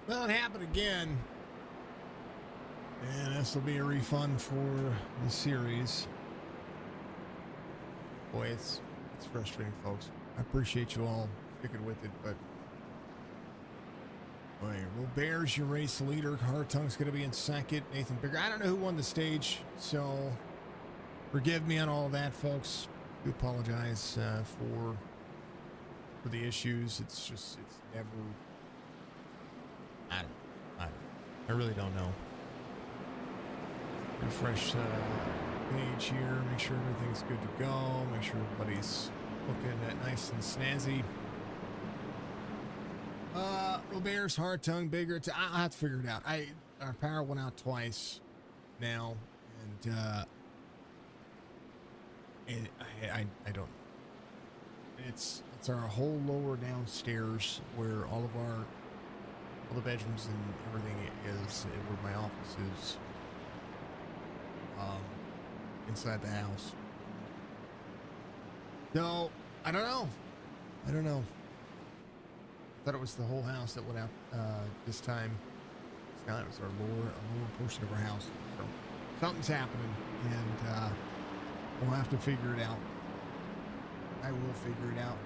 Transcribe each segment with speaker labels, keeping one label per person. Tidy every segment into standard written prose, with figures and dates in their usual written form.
Speaker 1: Well, it happened again. And this will be a refund for the series. Boy, it's frustrating, folks. I appreciate you all sticking with it, but boy, Robert's your race leader. Hartung's going to be in second. Nathan Bigger. I don't know who won the stage, so forgive me on all that, folks. I do apologize for the issues. It's never. I really don't know. Refresh page here. Make sure everything's good to go. Make sure everybody's looking nice and snazzy. Robert's Hartung Bigger. I'll have to figure it out. Our power went out twice now, and I don't. It's our whole lower downstairs where all the bedrooms and everything is, where my office is, inside the house. So I don't know. I thought it was the whole house that went out this time. It's not. It was our lower portion of our house. So something's happening, and we'll have to figure it out. I will figure it out,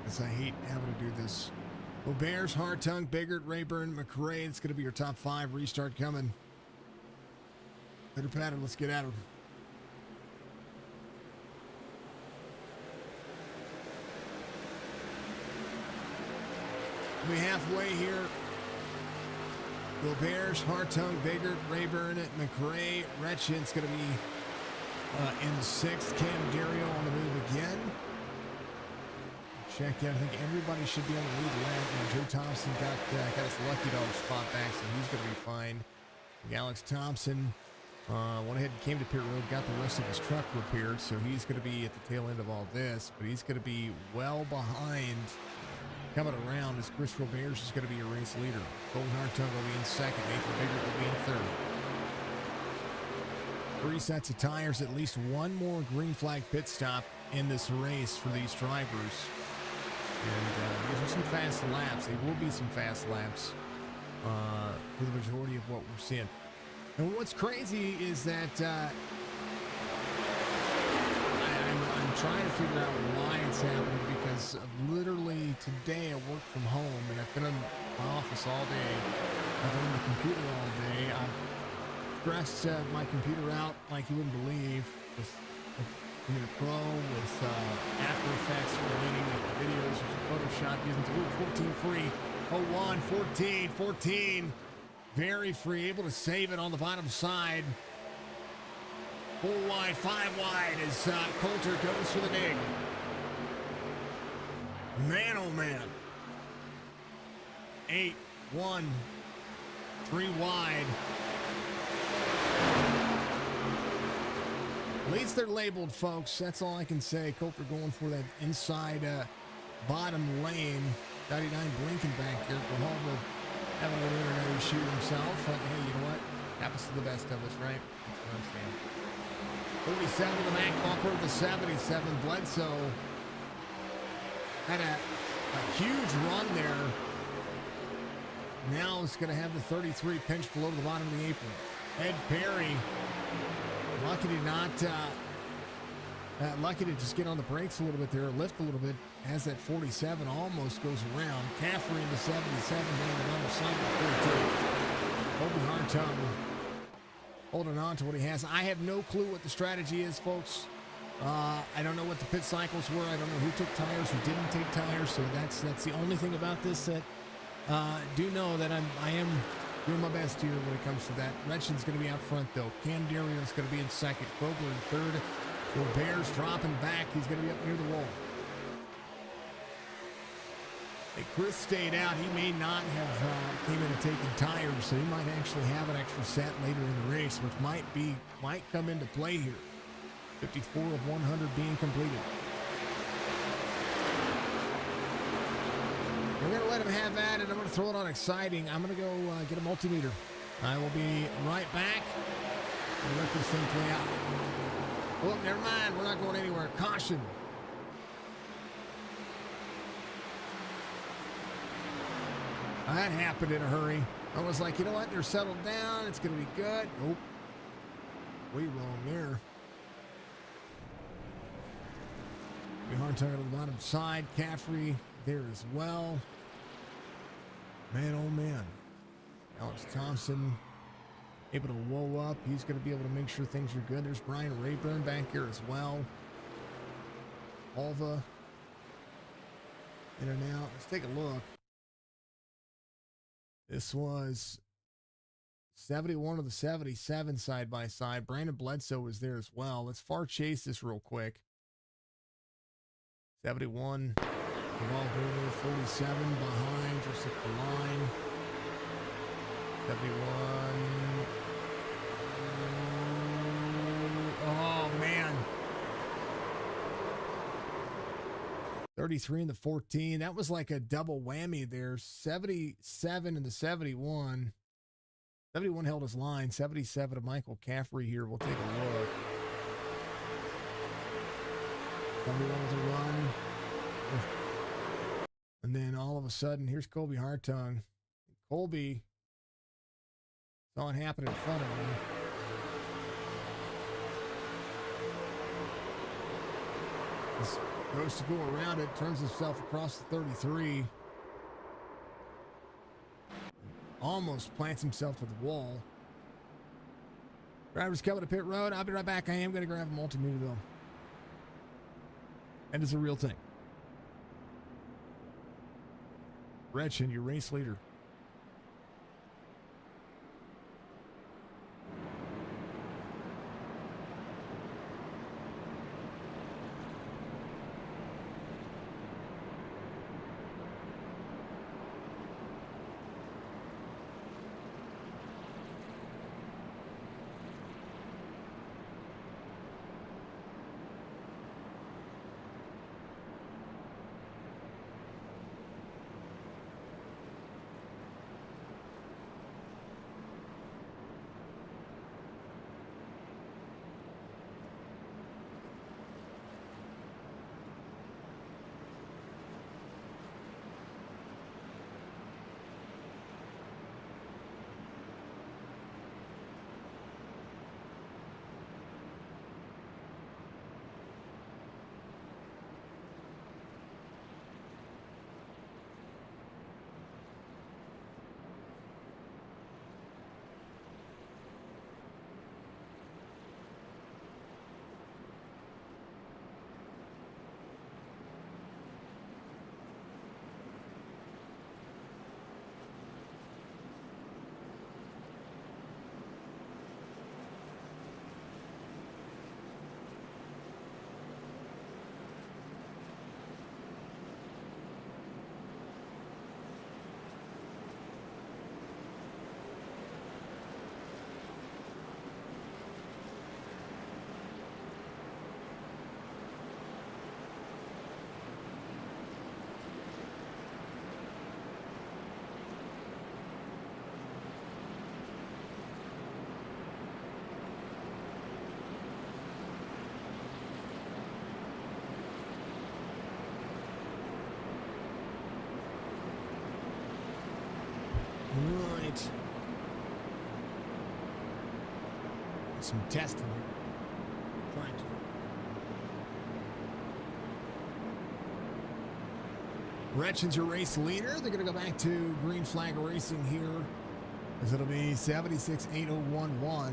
Speaker 1: because I hate having to do this. Robert's, Hartung, Biggert, Rayburn, McRae. It's going to be your top 5. Restart coming. Better pattern. Let's get at her. We halfway here. Robert's, Hartung, Biggert, Rayburn, McRae. Retchin's going to be in 6th. Cam Dario on the move again. Check out. I think everybody should be on the lead lap. And Joe Thompson got his lucky dog spot back, so he's going to be fine. Alex Thompson went ahead and came to pit road, got the rest of his truck repaired, so he's going to be at the tail end of all this, but he's going to be well behind coming around, as Chris Roberts is going to be your race leader. Colton Hartung will be in 2nd. Nathan Biggert will be in 3rd. 3 sets of tires, at least one more green flag pit stop in this race for these drivers. And these are some fast laps. They will be some fast laps for the majority of what we're seeing. And what's crazy is that I'm trying to figure out why it's happening, because literally today I work from home and I've been in my office all day. I've been on the computer all day. I've stressed my computer out like you wouldn't believe. With Premiere Pro, with After Effects, relating videos, Photoshop, using 14 free. 01, 14. Very free, able to save it on the bottom side. 4 wide, 5 wide as Coulter goes for the dig. Man, oh man. 8, 1, 3 wide. At least they're labeled, folks. That's all I can say. Coulter going for that inside bottom lane. 99 blinking back here. Cahalva having a little internet issue himself. But hey, you know what? Happens to the best of us, right? That's what I'm saying. 47 the Mac bumper, the 77. Bledsoe had a huge run there. Now it's going to have the 33 pinched below the bottom of the apron. Ed Perry, lucky to just get on the brakes a little bit there, lift a little bit, as that 47 almost goes around. Caffrey in the 77, down the double side of 42. Obi Hartung holding on to what he has. I have no clue what the strategy is, folks. I don't know what the pit cycles were. I don't know who took tires, who didn't take tires. So that's the only thing about this that do know that I am doing my best here when it comes to that. Retchin's going to be out front, though. Cam Dario's going to be in 2nd. Krogler in 3rd. Robert's dropping back. He's going to be up near the wall. Hey, Chris stayed out. He may not have came in and taken tires, so he might actually have an extra set later in the race, which might come into play here. 54 of 100 being completed. We're going to let him have at it. I'm going to throw it on exciting. I'm going to go get a multimeter. I will be right back. We'll let this thing play out. Oh, never mind. We're not going anywhere. Caution. That happened in a hurry. I was like, you know what? They're settled down. It's going to be good. Nope. Way wrong there. We hard tug on the bottom side. Caffrey there as well. Man, oh man. Alex Thompson able to woe up. He's going to be able to make sure things are good. There's Brian Rayburn back here as well. Alva in and out. Let's take a look. This was 71 of the 77 side by side. Brandon Bledsoe was there as well. Let's far chase this real quick. 71. Over 47 behind. Just at the line. 71. Oh, man. 33 and the 14. That was like a double whammy there. 77 and the 71. 71 held his line. 77 to Michael Caffrey here. We'll take a look. 71 with a run. And then all of a sudden, here's Colby Hartung. Colby saw it happen in front of him. This goes to go around it, turns himself across the 33. Almost plants himself to the wall. Driver's coming to pit road. I'll be right back. I am going to grab a multimeter, though. And it's a real thing. Gretchen, your race leader. Right. Some testing here. Trying to. Gretchen's your race leader. They're going to go back to green flag racing here, as it'll be 76.8011,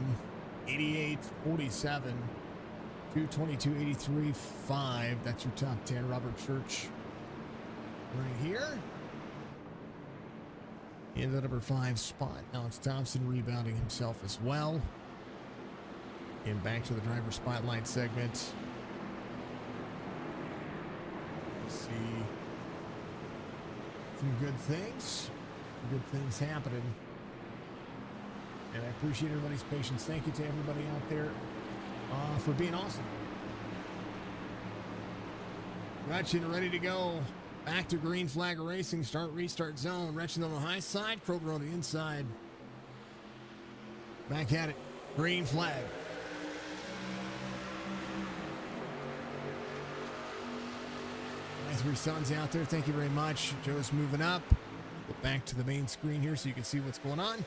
Speaker 1: 88.47, 222.83.5. That's your top 10. Robert Church right here. In the number 5 spot. Alex Thompson rebounding himself as well. And back to the driver spotlight segment. Let's see some good things. Good things happening. And I appreciate everybody's patience. Thank you to everybody out there for being awesome. Gretchen ready to go. Back to green flag racing. Start, restart zone. Gretchen on the high side. Kroger on the inside. Back at it. Green flag. My 3 sons out there. Thank you very much. Joe's moving up. Go back to the main screen here so you can see what's going on.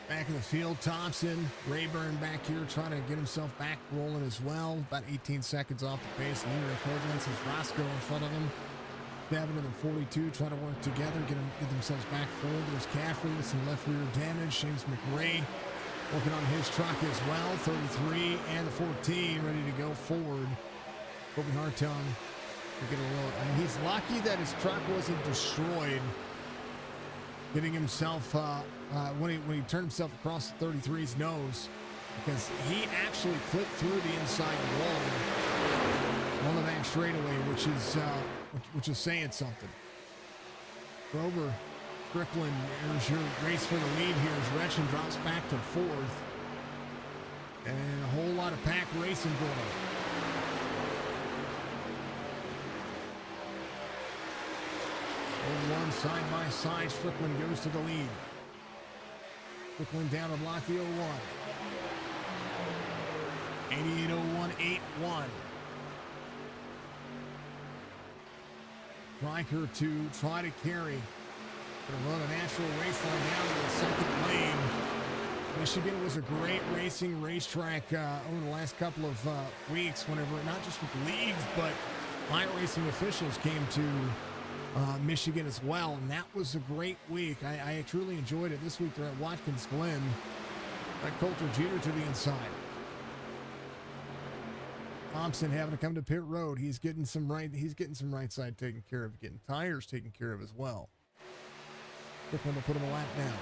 Speaker 1: Back in the field, Thompson, Rayburn back here trying to get himself back rolling as well. About 18 seconds off the pace. Leader of Cordlands is Roscoe in front of him. 7 and 42 trying to work together, get themselves back forward. There's Caffrey with some left rear damage. James McRae working on his truck as well. 33 and the 14 ready to go forward. Kobe Hartung to get a little. I mean, he's lucky that his truck wasn't destroyed. Getting himself when he turned himself across the 33's nose, because he actually clipped through the inside wall on the back straightaway, which is saying something. Grover, Strickland, there's your race for the lead here as Retchen drops back to 4th, and a whole lot of pack racing going on. One side by side, Strickland goes to the lead. Strickland down to block the 01. 88.01.81. Riker to try to carry. Gonna run a natural race line down to the second lane. Michigan was a great racing racetrack over the last couple of weeks, whenever, not just with leagues, but my racing officials came to Michigan as well, and that was a great week. I truly enjoyed it. This week they're at Watkins Glen. Coulter Jr. to the inside. Thompson having to come to pit road. He's getting some right side taken care of, getting tires taken care of as well. Quick one to put him a lap down.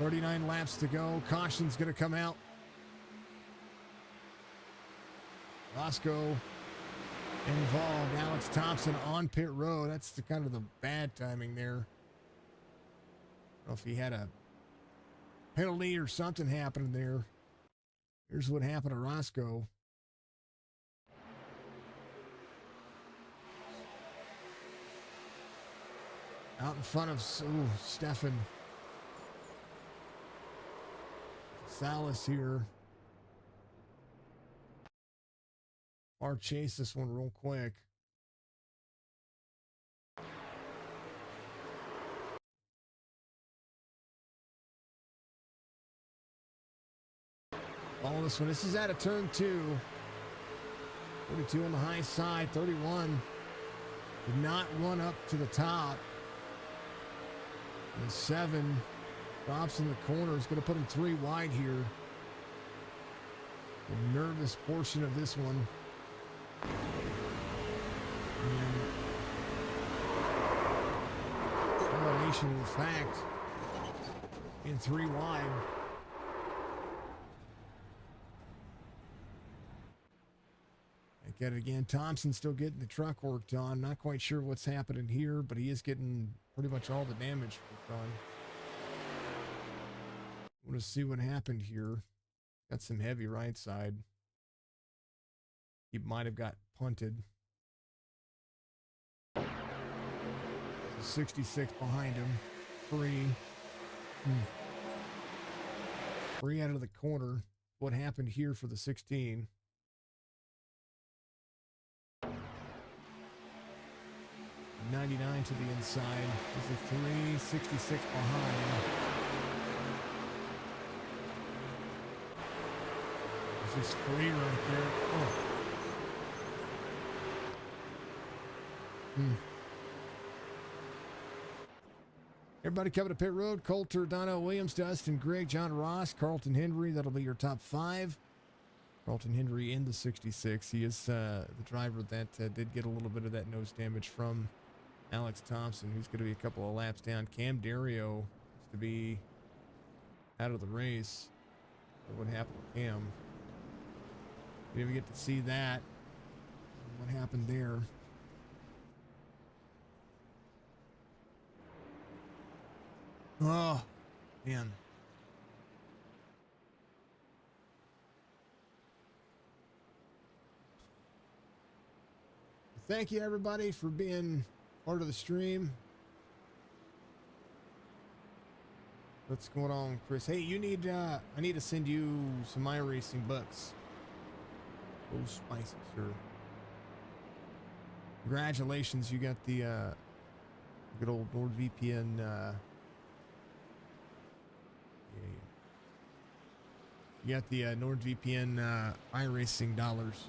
Speaker 1: 39 laps to go. Caution's going to come out. Roscoe involved. Alex Thompson on pit road. That's the kind of the bad timing there. I don't know if he had a penalty or something happening there. Here's what happened to Roscoe. Out in front of Stefan Salas here. Or chase this one real quick. Follow this one. This is out of turn 2. 42 on the high side. 31 did not run up to the top. And 7 drops in the corner. Is going to put him 3 wide here. The nervous portion of this one. Correlation with fact in 3 wide. I get it again. Thompson still getting the truck worked on. Not quite sure what's happening here, but he is getting pretty much all the damage done. Want to see what happened here. Got some heavy right side. He might have got punted. 66 behind him. 3 out of the corner. What happened here for the 16? 99 to the inside. There's a 366 behind. This is free right there. Oh. Everybody coming to pit road. Coulter, Dono Williams, Dustin Grigg, John Ross, Carlton Henry. That'll be your top 5. Carlton Henry in the 66. He is the driver that did get a little bit of that nose damage from Alex Thompson, who's going to be a couple of laps down. Cam Dario is to be out of the race. What happened with Cam? We didn't get to see that. What happened there? Oh, man. Thank you, everybody, for being part of the stream. What's going on, Chris? Hey, you need, I need to send you some Iracing bucks. Oh, spicy, sir. Congratulations, you got the, good old NordVPN, you got the NordVPN iRacing dollars.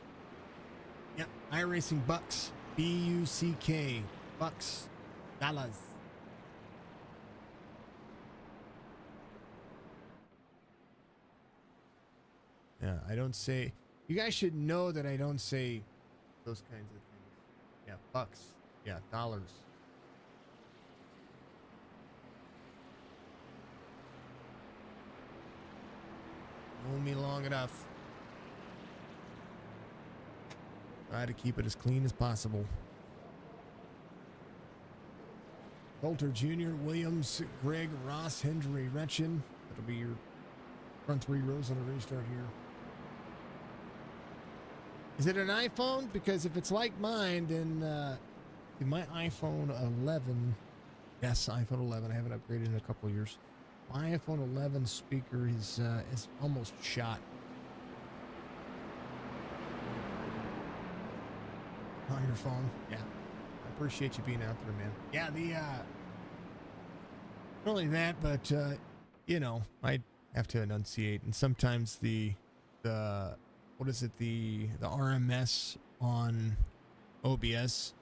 Speaker 1: Yep, iRacing bucks. B-U-C-K. Bucks. Dollars. Yeah, I don't say... You guys should know that I don't say those kinds of things. Yeah, bucks. Yeah, dollars. Know me long enough. Try to keep it as clean as possible. Coulter Jr., Williams, Greg, Ross, Hendry, Retchen. That'll be your front three rows on the restart here. Is it an iPhone? Because if it's like mine, then my iPhone 11. Yes, iPhone 11. I haven't upgraded in a couple of years. My iPhone 11 speaker is almost shot. On your phone. Yeah. I appreciate you being out there, man. Yeah, the not only that, but you know, I have to enunciate, and sometimes the what is it, the RMS on OBS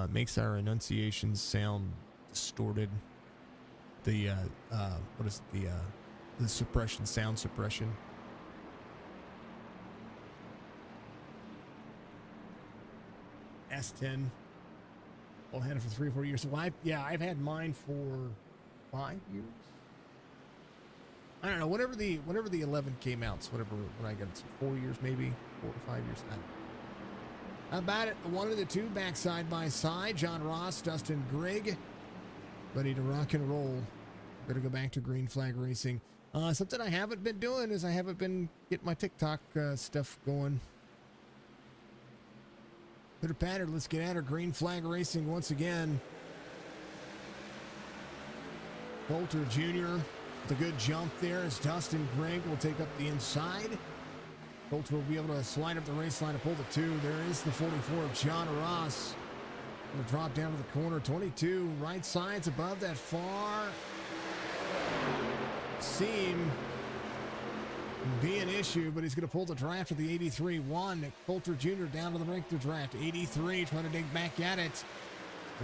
Speaker 1: makes our enunciations sound distorted. The what is it, the suppression, sound suppression. S10. Well, I had it for 3 or 4 years. So I've had mine for 5 years. I don't know. Whenever the 11 came out, so whatever, when I got it, 4 years maybe, 4 to 5 years. I don't know. How about it? The 1 and the 2 back side by side. John Ross, Dustin Grigg, ready to rock and roll. We're gonna go back to green flag racing. Something I haven't been doing is I haven't been getting my TikTok stuff going. Pitter patter, let's get at her. Green flag racing once again. Coulter Jr. with a good jump there as Dustin Grigg will take up the inside. Coulter will be able to slide up the race line to pull the 2. There is the 44 of John Ross. Going to drop down to the corner. 22 right sides above that far seam. Be an issue, but he's going to pull the draft of the 83. 1. Coulter Jr. down to the brink to draft. 83 trying to dig back at it.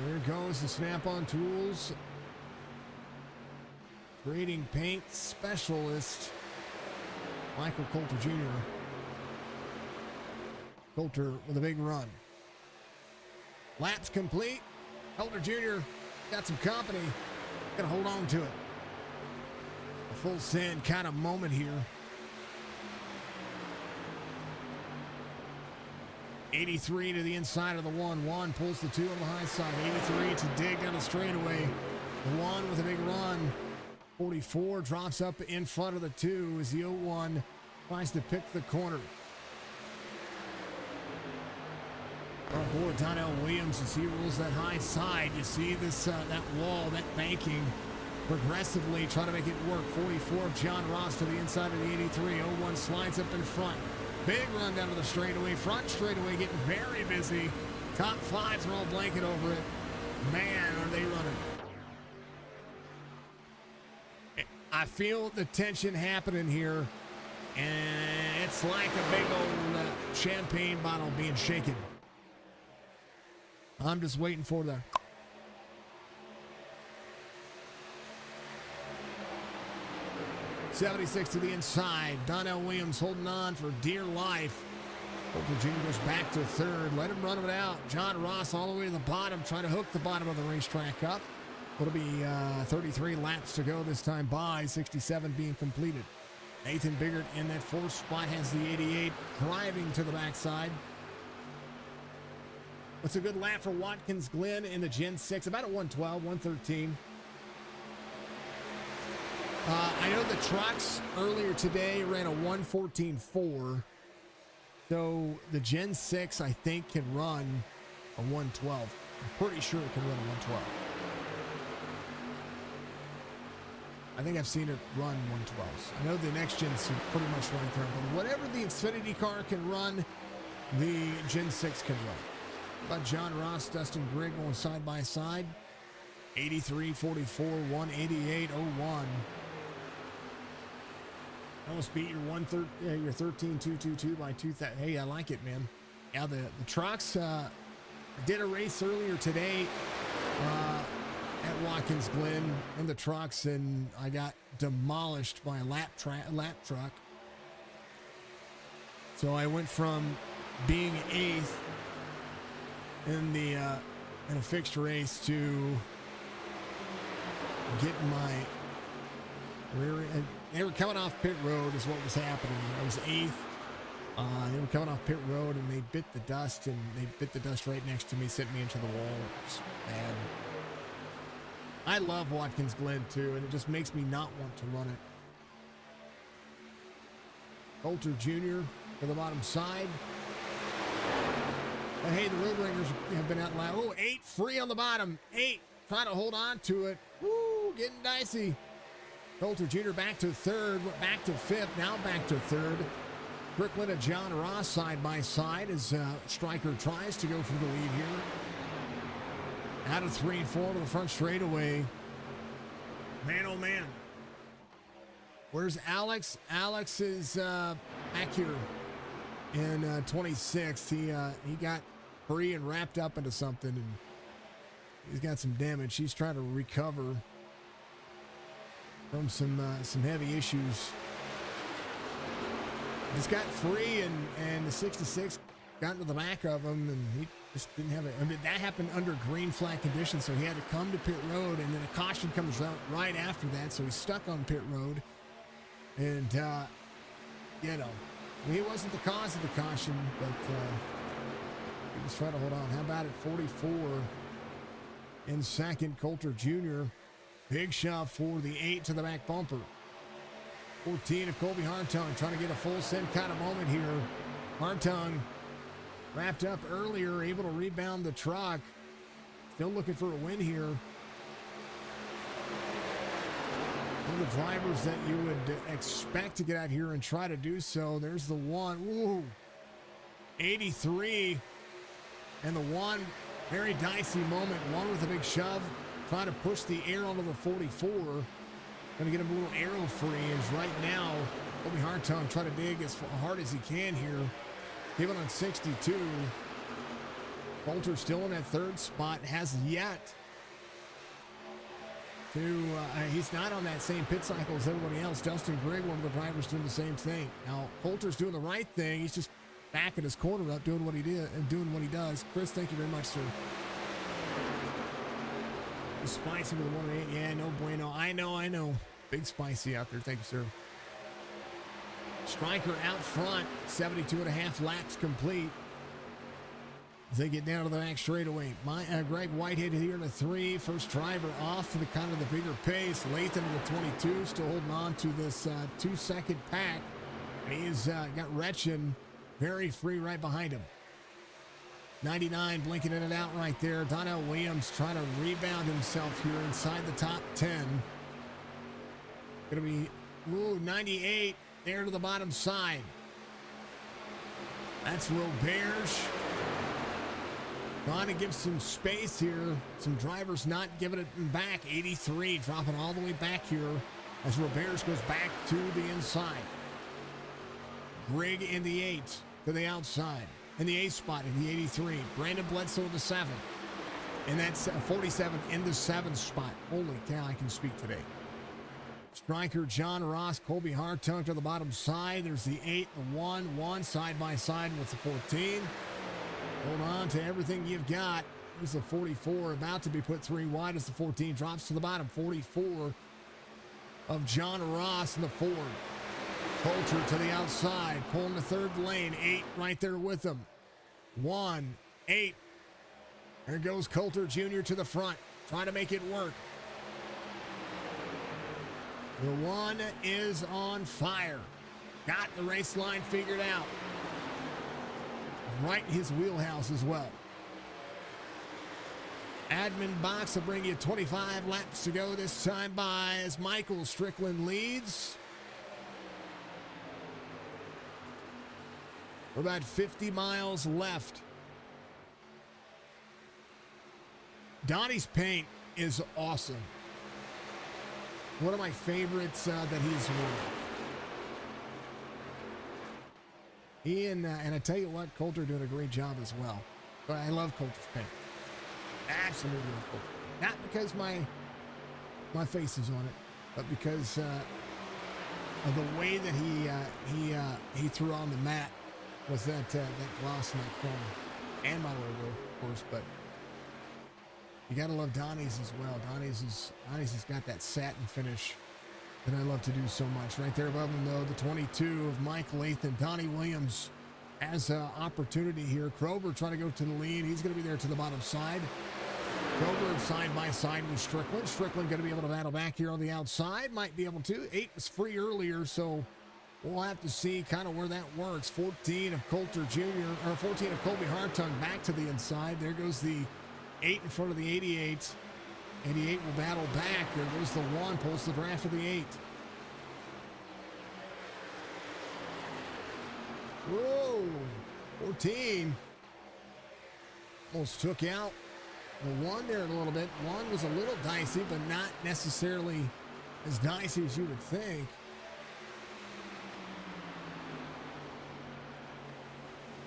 Speaker 1: There goes the snap-on tools. Trading paint specialist Michael Coulter Jr. Coulter with a big run. Laps complete. Coulter Jr. got some company. Got to hold on to it. A full send kind of moment here. 83 to the inside of the 1. 1 pulls the 2 on the high side. 83 to dig down the straightaway. The 1 with a big run. 44 drops up in front of the 2 as the 01 tries to pick the corner. On board, Donnell Williams as he rolls that high side. You see this that wall, that banking, progressively trying to make it work. 44 of John Ross to the inside of the 83. 01 slides up in front. Big run down to the straightaway. Front straightaway getting very busy. Top 5 throw a blanket over it. Man, are they running. I feel the tension happening here. And it's like a big old champagne bottle being shaken. I'm just waiting for the... 76 to the inside. Donnell Williams holding on for dear life. Coulter Jr. goes back to 3rd. Let him run it out. John Ross all the way to the bottom, trying to hook the bottom of the racetrack up. It'll be 33 laps to go this time by 67 being completed. Nathan Biggert in that 4th spot has the 88 driving to the backside. What's a good lap for Watkins Glen in the Gen 6? About a 112, 113. I know the trucks earlier today ran a 114.4. So the Gen 6, I think, can run a 112. I'm pretty sure it can run a 112. I think I've seen it run 112s. I know the next gens pretty much run current, but whatever the Xfinity car can run, the Gen 6 can run. But John Ross, Dustin Grigg going side by side. 83-44, 188-01. Almost beat your 13-222 by 2,000. Hey, I like it, man. Yeah, the trucks did a race earlier today at Watkins Glen in the trucks, and I got demolished by a lap truck. So I went from being 8th in a fixed race to getting my rear end. They were coming off pit road is what was happening. I was 8th. They were coming off pit road, and they bit the dust, and they bit the dust right next to me, sent me into the wall. It's bad. I love Watkins Glen too, and it just makes me not want to run it. Coulter Jr. to the bottom side. But hey, the Roadrunners have been out loud. Oh, 8 free on the bottom. 8 trying to hold on to it. Woo, getting dicey. Coulter Jr. back to 3rd, back to 5th, now back to 3rd. Brooklyn and John Ross side by side as Stryker tries to go for the lead here. Out of 3 and 4 to the front straightaway. Man, oh man. Where's Alex? Alex is back here in 26th. He got free and wrapped up into something, and he's got some damage. He's trying to recover from some heavy issues. Just got free, and the 66 got into the back of him, and he just didn't have it. I mean, that happened under green flag conditions, so he had to come to pit road, and then a caution comes out right after that, so he's stuck on pit road. And, you know, he wasn't the cause of the caution, but he was trying to hold on. How about it? 44 in second, Coulter Jr. Big shove for the 8 to the back bumper. 14 of Colby Hartung trying to get a full send kind of moment here. Hartung wrapped up earlier, able to rebound the truck. Still looking for a win here. One of the drivers that you would expect to get out here and try to do so. There's the one. Ooh, 83. And the one, very dicey moment. One with a big shove. Trying to push the air onto the 44. Going to get him a little arrow free. As right now, Colby Hartung trying to dig as hard as he can here. Given on 62. Coulter still in that 3rd spot. Has yet to, he's not on that same pit cycle as everybody else. Dustin Grigg, one of the drivers, doing the same thing. Now, Coulter's doing the right thing. He's just backing his corner up, doing what he did and doing what he does. Chris, thank you very much, sir. The Spicy with the 1-8. Yeah, no bueno. I know. Big Spicy out there. Thank you, sir. Stryker out front. 72.5 laps complete. As they get down to the back straightaway. Greg Whitehead here in the 3. First driver off to the kind of the bigger pace. Lathan in the 22. Still holding on to this 2-second pack. And he's got Retchen very free right behind him. 99 blinking in and out right there. Donnell Williams trying to rebound himself here inside the top 10. Gonna be 98 there to the bottom side. That's Roberge. Trying to give some space here. Some drivers not giving it back. 83 dropping all the way back here as Roberge goes back to the inside. Grigg in the 8 to the outside. In the 8th spot in the 83. Brandon Bledsoe in the 7th. And that's 47 in the 7th spot. Holy cow, I can speak today. Stryker, John Ross, Colby Hartung to the bottom side. There's the 8, the 1 side by side with the 14. Hold on to everything you've got. There's the 44 about to be put 3 wide as the 14 drops to the bottom. 44 of John Ross in the Ford. Coulter to the outside, pulling the 3rd lane. 8 right there with him. 1, 8. There goes Coulter Jr. to the front, trying to make it work. The 1 is on fire. Got the race line figured out. Right in his wheelhouse as well. Admin box will bring you 25 laps to go this time by as Michael Strickland leads. We're about 50 miles left. Donnie's paint is awesome. One of my favorites that he's worn. Ian, and I tell you what, Coulter doing a great job as well. But I love Coulter's paint. Absolutely love Coulter. Not because my face is on it, but because of the way that he threw on the mat was that gloss and that chrome, and my logo, of course. But you gotta love Donnie's as well. Donnie's has got that satin finish that I love to do so much. Right there above him, though, the 22 of Mike Latham. Donnie Williams has an opportunity here. Krober trying to go to the lead. He's going to be there to the bottom side. Krober side by side with Strickland. Strickland going to be able to battle back here on the outside. Might be able to. 8 was free earlier, so we'll have to see kind of where that works. 14 of Coulter Jr., or 14 of Colby Hartung back to the inside. There goes the 8 in front of the 88. 88 will battle back. There goes the 1, pulls the draft of the 8. Whoa, 14. Almost took out the 1 there a little bit. 1 was a little dicey, but not necessarily as dicey as you would think.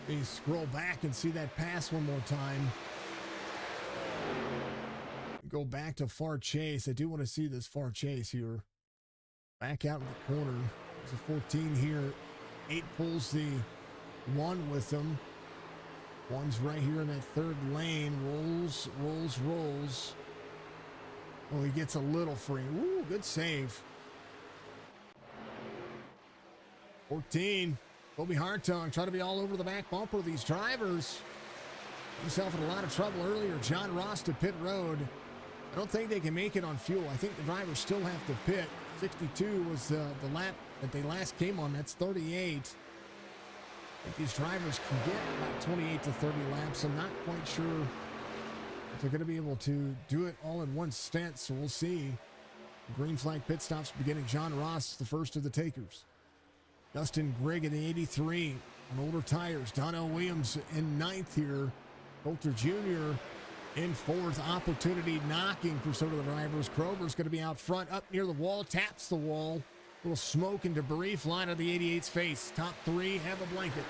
Speaker 1: You scroll back and see that pass one more time. Go back to far chase. I do want to see this far chase here. Back out in the corner. There's a 14 here. 8 pulls the 1 with them. 1's right here in that 3rd lane. Rolls. Oh, he gets a little free. Ooh, good save. 14. Colby Hartung trying to be all over the back bumper of these drivers. Himself in a lot of trouble earlier. John Ross to pit road. I don't think they can make it on fuel. I think the drivers still have to pit. 62 was the lap that they last came on. That's 38. I think these drivers can get about 28 to 30 laps. I'm not quite sure if they're going to be able to do it all in one stint, so we'll see. Green flag pit stops beginning. John Ross, the first of the takers. Dustin Grigg in the 83 on older tires. Donnell Williams in 9th here. Coulter Jr. in 4th. Opportunity knocking for some of the drivers. Kroger's going to be out front, up near the wall, taps the wall. A little smoke and debris flying out of the 88's face. Top 3 have a blanket.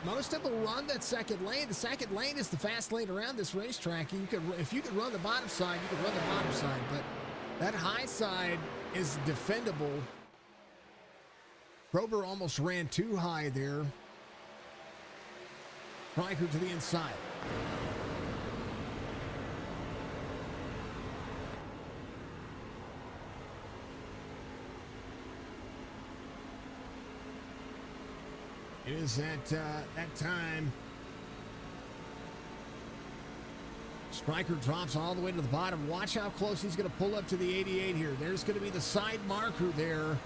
Speaker 1: Most of them run that second lane. The second lane is the fast lane around this racetrack. If you could run the bottom side, you could run the bottom side, but that high side is defendable. Krober almost ran too high there. Stryker to the inside. It is at that time. Stryker drops all the way to the bottom. Watch how close he's going to pull up to the 88 here. There's going to be the side marker there.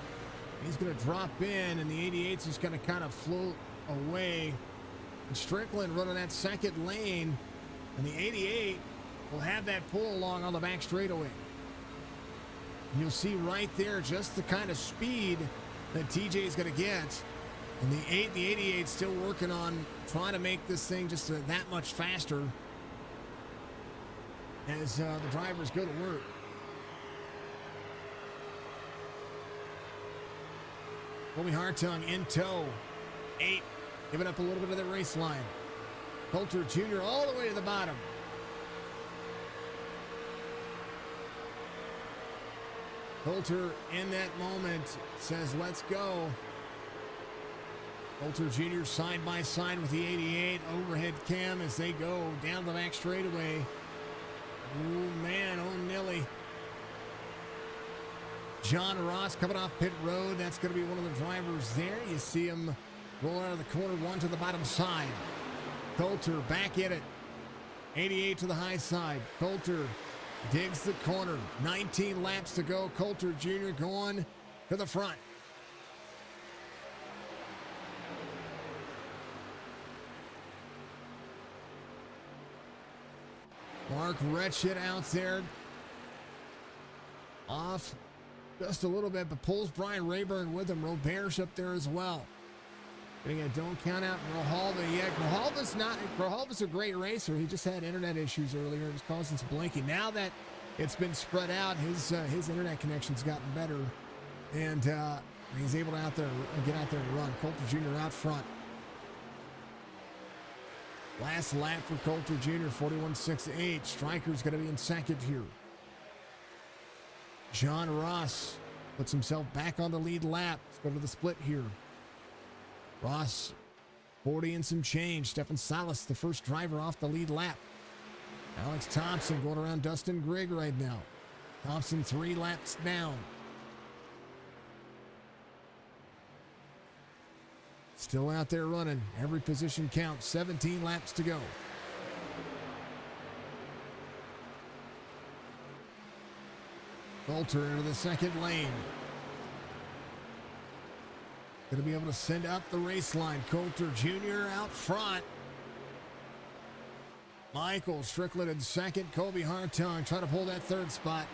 Speaker 1: He's going to drop in, and the 88's just going to kind of float away. And Strickland running that second lane, and the 88 will have that pull along on the back straightaway. You'll see right there just the kind of speed that TJ is going to get. And the 88 still working on trying to make this thing just that much faster as the drivers go to work. Colby Hartung in tow. 8, giving up a little bit of the race line. Coulter Jr. all the way to the bottom. Coulter in that moment says, let's go. Coulter Jr. side by side with the 88. Overhead cam as they go down the back straightaway. Oh, man, oh, Nilly. John Ross coming off pit road. That's going to be one of the drivers there. You see him roll out of the corner, 1 to the bottom side. Coulter back in it. 88 to the high side. Coulter digs the corner. 19 laps to go. Coulter Jr. going to the front. Mark Retchett out there. Off just a little bit, but pulls Brian Rayburn with him. Robert's up there as well. Getting a don't count out Grijalva. Yeah, Grijalva's a great racer. He just had internet issues earlier. It was causing some blinking. Now that it's been spread out, his internet connection's gotten better. And he's able to get out there and run. Coulter Jr. out front. Last lap for Coulter Jr., 41.68. Stryker's going to be in second here. John Ross puts himself back on the lead lap. Let's go to the split here. Ross, 40 and some change. Stefan Salas, the first driver off the lead lap. Alex Thompson going around Dustin Grigg right now. Thompson 3 laps down. Still out there running. Every position counts. 17 laps to go. Coulter into the second lane. Going to be able to send up the race line. Coulter Jr. out front. Michael Strickland in second. Kobe Hartung trying to pull that third spot.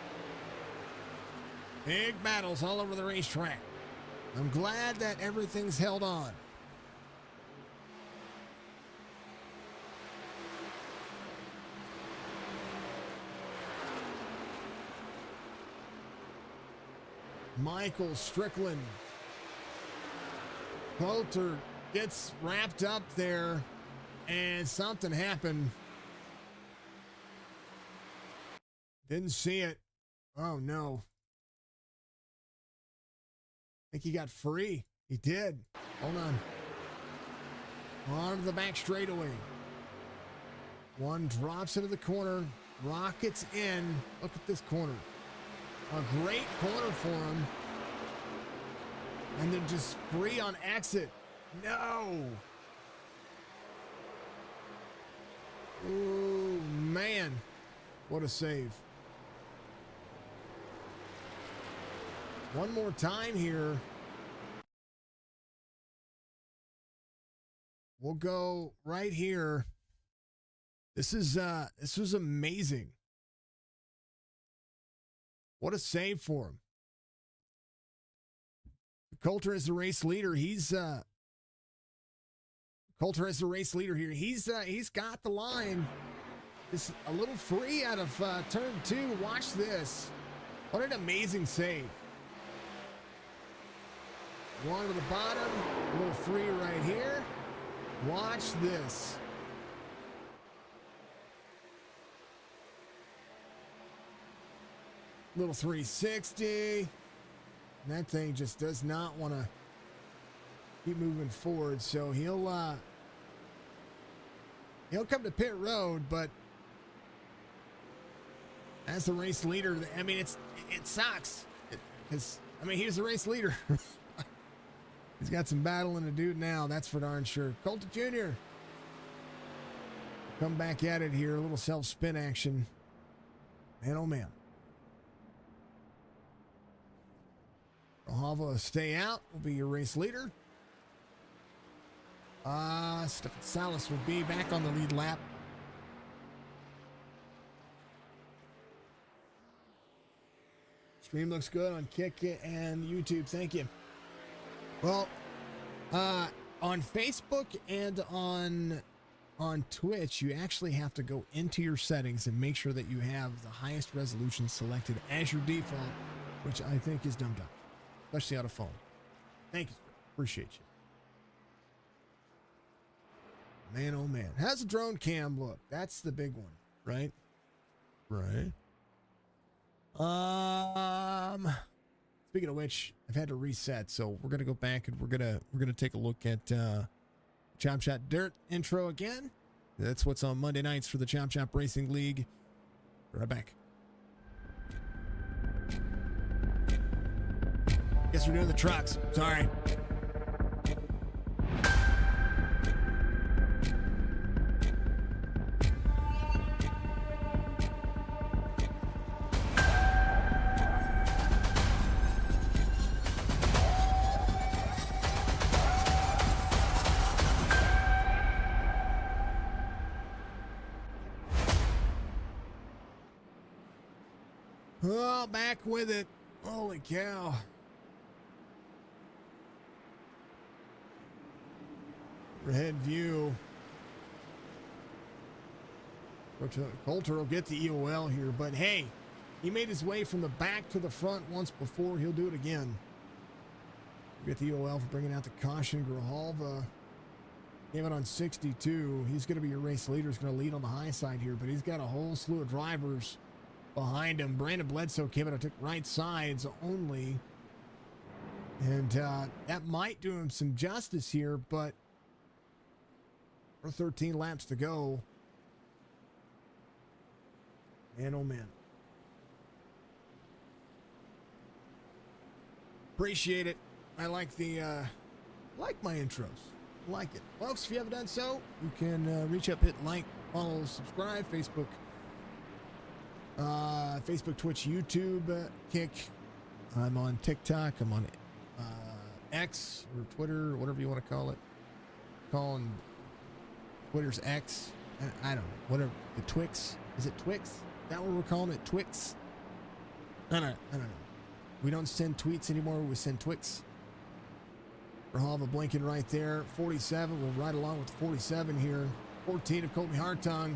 Speaker 1: Big battles all over the racetrack. I'm glad that everything's held on. Michael Strickland. Coulter gets wrapped up there, and something happened. Didn't see it. Oh, no. I think he got free. He did. Hold on. On to the back straightaway. One drops into the corner, rockets in. Look at this corner. A great corner for him. And then just free on exit. No. Oh, man. What a save. One more time here. We'll go right here. This was amazing. What a save for him. Coulter is the race leader. Coulter is the race leader here. He's got the line. It's a little free out of turn 2. Watch this. What an amazing save. One to the bottom. A little free right here. Watch this. Little 360. And that thing just does not want to keep moving forward. So he'll come to pit road, but as the race leader, I mean, it sucks. Because, I mean, he's the race leader. He's got some battling to do now. That's for darn sure. Coulter Jr. Come back at it here. A little self-spin action. Man, oh, man. Grijalva stay out. Will be your race leader. Stefan Salas will be back on the lead lap. Stream looks good on Kick It and YouTube. Thank you. Well, on Facebook and on Twitch, you actually have to go into your settings and make sure that you have the highest resolution selected as your default, which I think is dumb, especially on a phone. Thank you. Appreciate you. Man, oh man. How's the drone cam look? That's the big one, right? Right. Speaking of which, I've had to reset, so we're gonna go back and we're gonna take a look at Chop Shop Dirt intro again. That's what's on Monday nights for the Chop Shop Racing League. Right back. Guess we're doing the trucks. Sorry. Oh, back with it. Holy cow. Overhead view. Coulter will get the EOL here, but hey, he made his way from the back to the front once before. He'll do it again. Get the EOL for bringing out the caution. Grijalva came out on 62. He's going to be your race leader. He's going to lead on the high side here, but he's got a whole slew of drivers behind him. Brandon Bledsoe came out and took right sides only. And that might do him some justice here, but for 13 laps to go. Man, oh man. Appreciate it. I like the, like my intros. Like it. Folks, if you haven't done so, you can reach up, hit like, follow, subscribe, Facebook, Twitch, YouTube, Kick. I'm on TikTok. I'm on X or Twitter, or whatever you want to call it. Calling Twitter's X. I don't know. Whatever. The Twix. Is it Twix? Is that what we're calling it? Twix? I don't know. We don't send tweets anymore. We send Twix. Grijalva blinking right there. 47. We'll ride along with 47 here. 14 of Colby Hartung.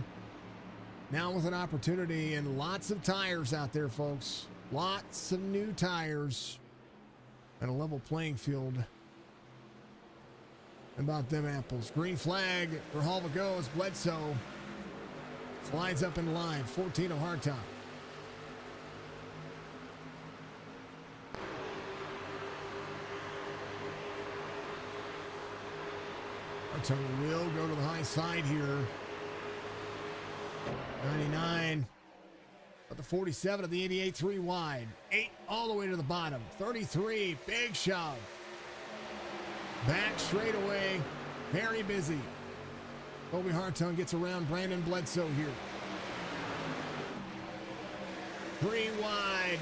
Speaker 1: Now with an opportunity and lots of tires out there, folks. Lots of new tires. And a level playing field. About them apples. Green flag. Grijalva goes. Bledsoe slides up in line. 14 of Hartung. Hartung will go to the high side here. 99. But the 47 of the 88, 3 wide. 8 all the way to the bottom. 33, big shove. Back straight away. Very busy. Colby Hartung gets around Brandon Bledsoe here. 3 wide.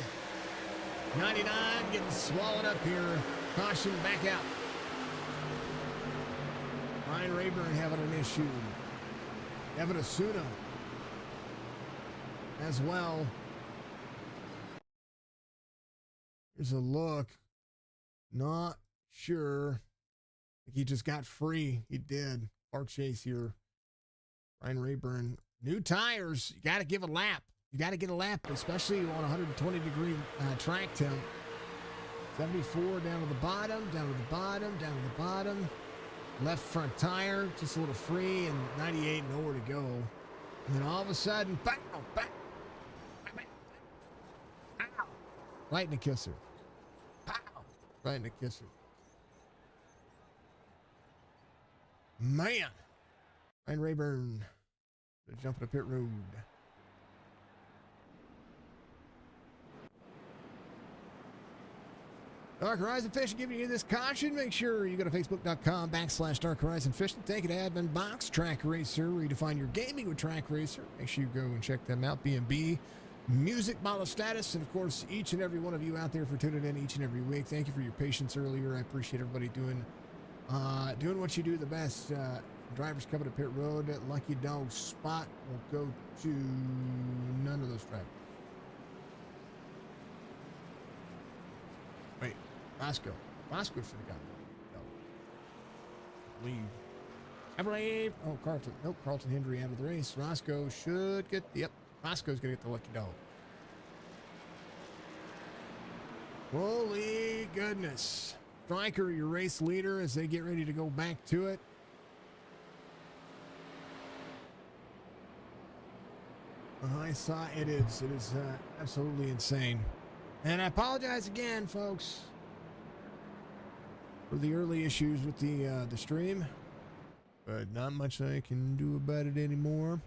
Speaker 1: 99 getting swallowed up here. Caution back out. Ryan Rayburn having an issue. Evan Asuna as well. Here's a look. Not sure. He just got free. He did. Park chase here. Ryan Rayburn. New tires. You got to give a lap. You got to get a lap, especially on 120-degree track temp. 74 down to the bottom, down to the bottom, down to the bottom. Left front tire, just a little free, and 98, nowhere to go. And then all of a sudden, bang, bang, bang, bang, ow. Right in the kisser. Pow. Right in the kisser. Man. Ryan Rayburn. Jumping the pit road. Dark Horizon Fishing giving you this caution. Make sure you go to facebook.com/Dark Horizon Fishing. Take it to Admin Box Track Racer, where you define your gaming with Track Racer. Make sure you go and check them out. B&B, Music, Model Status, and of course, each and every one of you out there for tuning in each and every week. Thank you for your patience earlier. I appreciate everybody doing what you do the best. Drivers coming to pit road. Lucky Dog spot will go to none of those drivers. Wait. Roscoe should have gotten it. Leave. I believe. Oh, Carlton. Nope, Carlton Hendry out of the race. Roscoe should get. Yep, Roscoe's going to get the lucky dog. Holy goodness. Stryker, your race leader, as they get ready to go back to it. I saw it is. It is absolutely insane. And I apologize again, folks, for the early issues with the stream, but not much I can do about it anymore.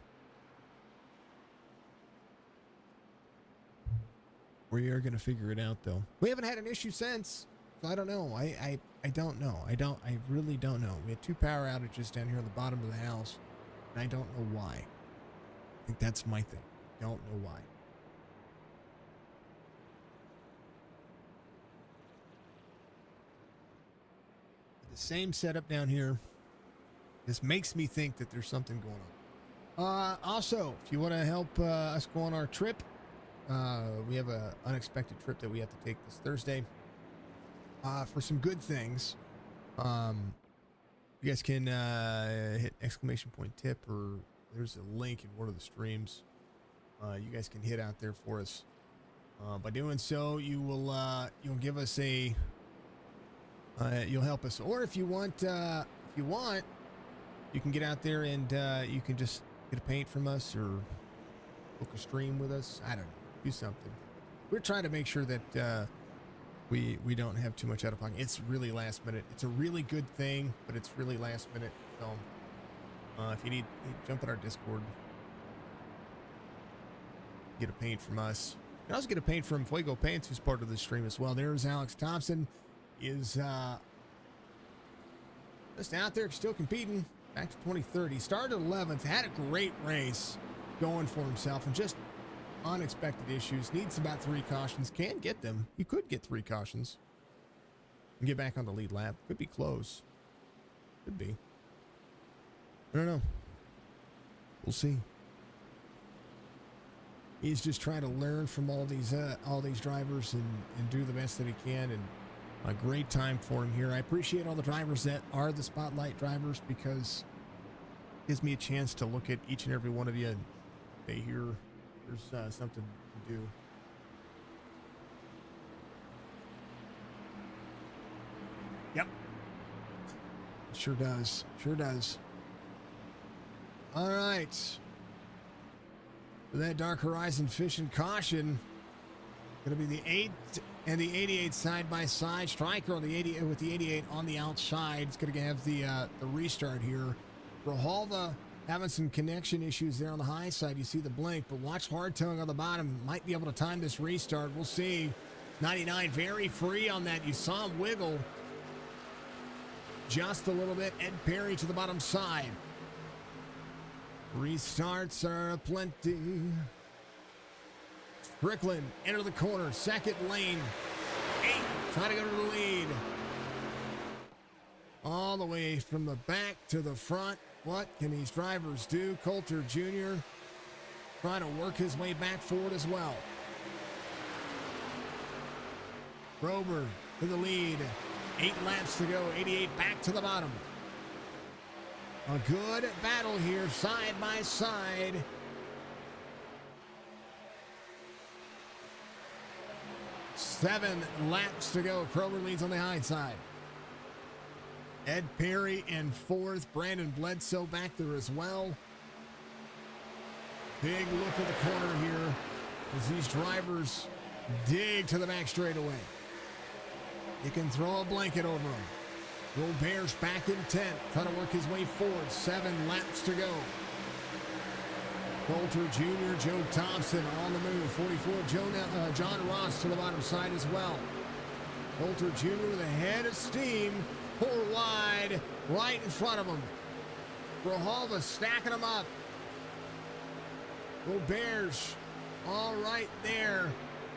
Speaker 1: We are going to figure it out, though. We haven't had an issue since, so I don't know. I don't know. I really don't know. We had 2 power outages down here on the bottom of the house, and I don't know why. I think that's my thing. Don't know why. The same setup down here. This makes me think that there's something going on. Also, if you want to help us go on our trip, We have a unexpected trip that we have to take this Thursday for some good things. You guys can hit !tip, or there's a link in one of the streams. You guys can hit out there for us. By doing so, you'll give us a you'll help us. Or if you want, you can get out there and you can just get a paint from us or book a stream with us. I don't know, do something. We're trying to make sure that we don't have too much out of pocket. It's really last minute. It's a really good thing, but it's really last minute. So if you need, jump in our Discord. Get a paint from us. You can also get a paint from Fuego Paints, who's part of the stream as well. There's Alex Thompson, is just out there still competing. Back to 23rd. He started 11th, had a great race going for himself, and just unexpected issues. Needs about 3 cautions. Can get them. You could get 3 cautions and get back on the lead lap. Could be close. Could be. I don't know. We'll see. He's just trying to learn from all these drivers and do the best that he can, and a great time for him here. I appreciate all the drivers that are the spotlight drivers, because it gives me a chance to look at each and every one of you and say, here, there's something to do. Yep. Sure does. Sure does. All right. That Dark Horizon Fishing caution, going to be the 8 and the 88 side by side. Striker on the 80 with the 88 on the outside. It's going to have the restart here. Rahalva having some connection issues there on the high side. You see the blink, but watch Hardtongue on the bottom. Might be able to time this restart. We'll see. 99 very free on that. You saw him wiggle just a little bit. Ed Perry to the bottom side. Restarts are plenty. Strickland enter the corner, second lane. 8 trying to go to the lead. All the way from the back to the front. What can these drivers do? Coulter Jr. trying to work his way back forward as well. Grover to the lead. 8 laps to go. 88 back to the bottom. A good battle here, side by side. Seven laps to go. Kroger leads on the high side. Ed Perry in 4th. Brandon Bledsoe back there as well. Big look at the corner here as these drivers dig to the back straightaway. You can throw a blanket over them. Robert's back in 10th, trying to work his way forward. 7 laps to go. Coulter Jr., Joe Thompson on the move. 44, John Ross to the bottom side as well. Coulter Jr. with a head of steam. 4 wide, right in front of him. Rahalva stacking them up. Robert's all right there.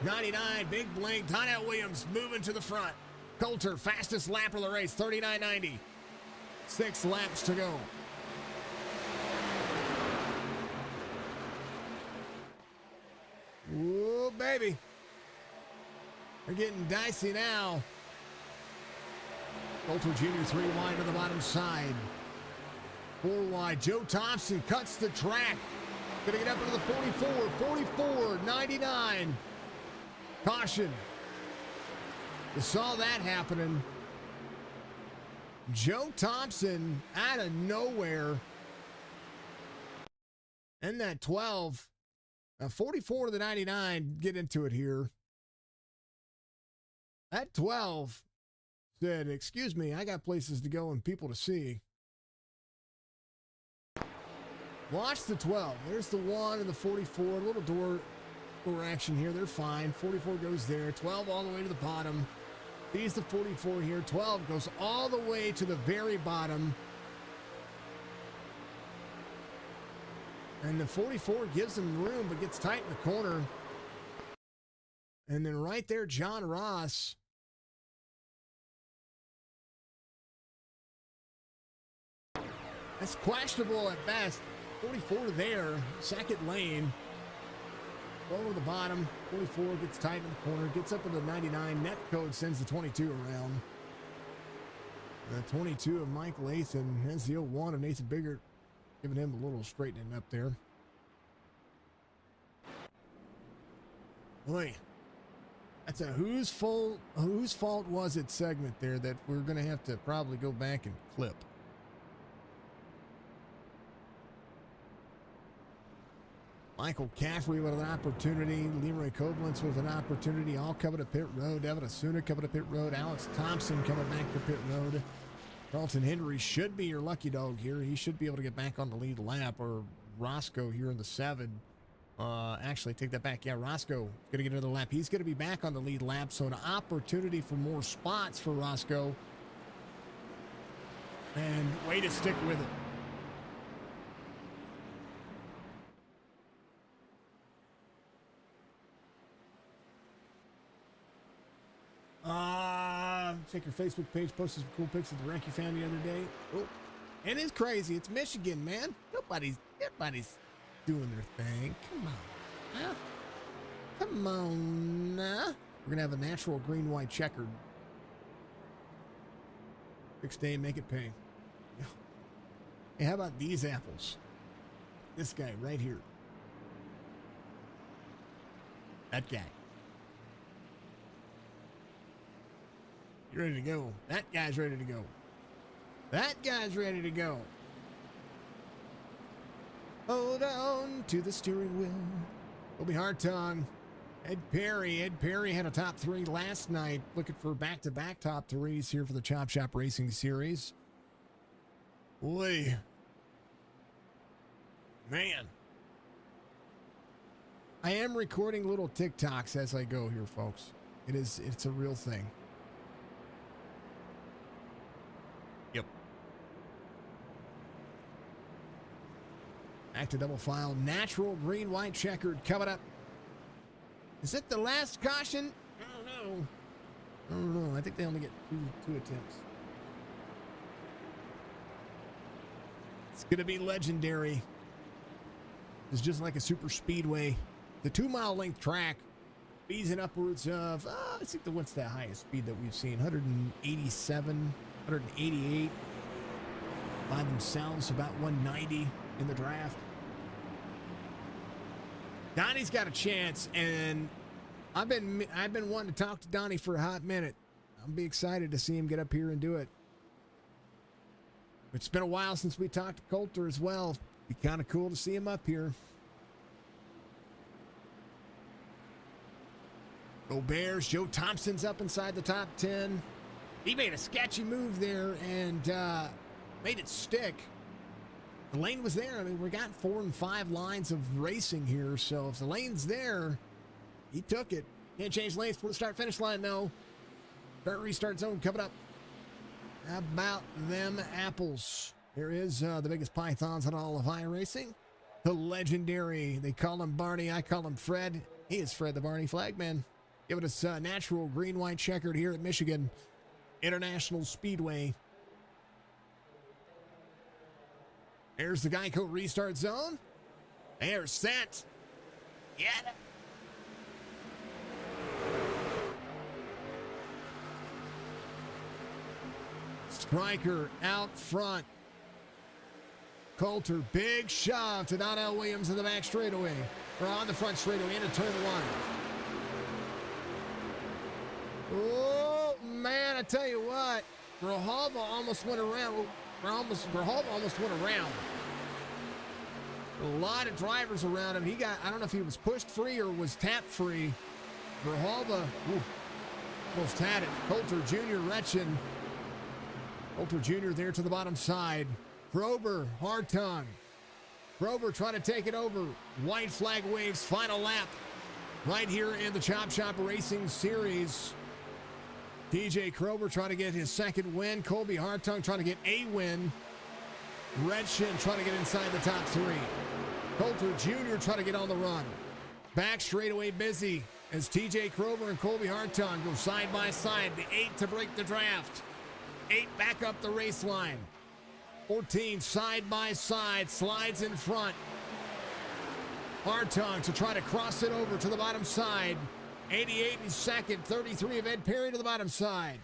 Speaker 1: 99, big blink. Donnell Williams moving to the front. Coulter, fastest lap of the race, 39.90. 6 laps to go. Whoa, baby. They're getting dicey now. Coulter Jr. 3 wide to the bottom side. 4 wide. Joe Thompson cuts the track. Gonna get up into the 44, 99. Caution. You saw that happening. Joe Thompson out of nowhere. And that 12. 44 to the 99. Get into it here. That 12 said, excuse me, I got places to go and people to see. Watch the 12. There's the 1 and the 44. A little door action here. They're fine. 44 goes there. 12 all the way to the bottom. He's the 44 here. 12 goes all the way to the very bottom. And the 44 gives him room, but gets tight in the corner. And then right there, John Ross. That's questionable at best. 44 there, second lane. Low to the bottom. 44 gets tight in the corner. Gets up to the 99. Net code sends the 22 around. The 22 of Mike Lathan has the 01 of Nathan Biggert, giving him a little straightening up there. Boy, that's a whose fault was it segment there that we're going to have to probably go back and clip. Michael Caffrey with an opportunity. Leroy Koblenz with an opportunity. All coming to pit road. Devin Asuna coming to pit road. Alex Thompson coming back to pit road. Carlton Henry should be your lucky dog here. He should be able to get back on the lead lap, or Roscoe here in the 7. Actually, take that back. Yeah, Roscoe going to get another lap. He's going to be back on the lead lap, so an opportunity for more spots for Roscoe. And way to stick with it. Check your Facebook page. Posted some cool pics of the wreck you found the other day. Oh, it is crazy. It's Michigan, man. Everybody's doing their thing. Come on. Huh? Come on. We're going to have a natural green-white checkered. 6 day, make it pay. Hey, how about these apples? This guy right here. That guy. You ready to go? That guy's ready to go. That guy's ready to go. Hold on to the steering wheel. Colby Hartung. Ed Perry had a top 3 last night. Looking for back-to-back top 3s here for the Chop Shop Racing Series. Boy. Man. I am recording little TikToks as I go here, folks. It's a real thing. Yep. Back to double file. Natural green-white checkered coming up. Is it the last caution? I don't know. I think they only get two attempts. It's going to be legendary. It's just like a super speedway. The 2-mile length track speeds in upwards of, I think what's the highest speed that we've seen? 187, 188 by themselves, about 190 in the draft. Donnie's got a chance, and I've been wanting to talk to Donnie for a hot minute. I'll be excited to see him get up here and do it. It's been a while since we talked to Coulter as well. Be kind of cool to see him up here. Go Bears. Joe Thompson's up inside the top 10. He made a sketchy move there and made it stick. The lane was there. I mean, we got 4 and 5 lines of racing here, so if the lane's there, he took it. Can't change lanes before the start-finish line, though. Start restart zone coming up. How about them apples? Here is the biggest pythons in all of iRacing. The legendary. They call him Barney. I call him Fred. He is Fred the Barney Flagman. Giving us natural green-white checkered here at Michigan International Speedway. There's the Geico restart zone. They're set. Yeah. Striker out front. Coulter, big shove to Donnell Williams in the back straightaway. Or on the front straightaway into turn 1. Oh, man, I tell you what. Grijalva almost went around. Grijalva almost went around. A lot of drivers around him. He got, I don't know if he was pushed free or was tapped free. Grijalva almost had it. Coulter Jr. retching. Coulter Jr. there to the bottom side. Grober, Hartung. Grober trying to take it over. White flag waves, final lap. Right here in the Chop Shop Racing Series. TJ Krober trying to get his second win. Colby Hartung trying to get a win. Redshin trying to get inside the top 3. Coulter Jr. trying to get on the run. Back straightaway busy as TJ Krober and Colby Hartung go side by side. The 8 to break the draft. 8 back up the race line. 14 side by side, slides in front. Hartung to try to cross it over to the bottom side. 88 in second, 33 of Ed Perry to the bottom side.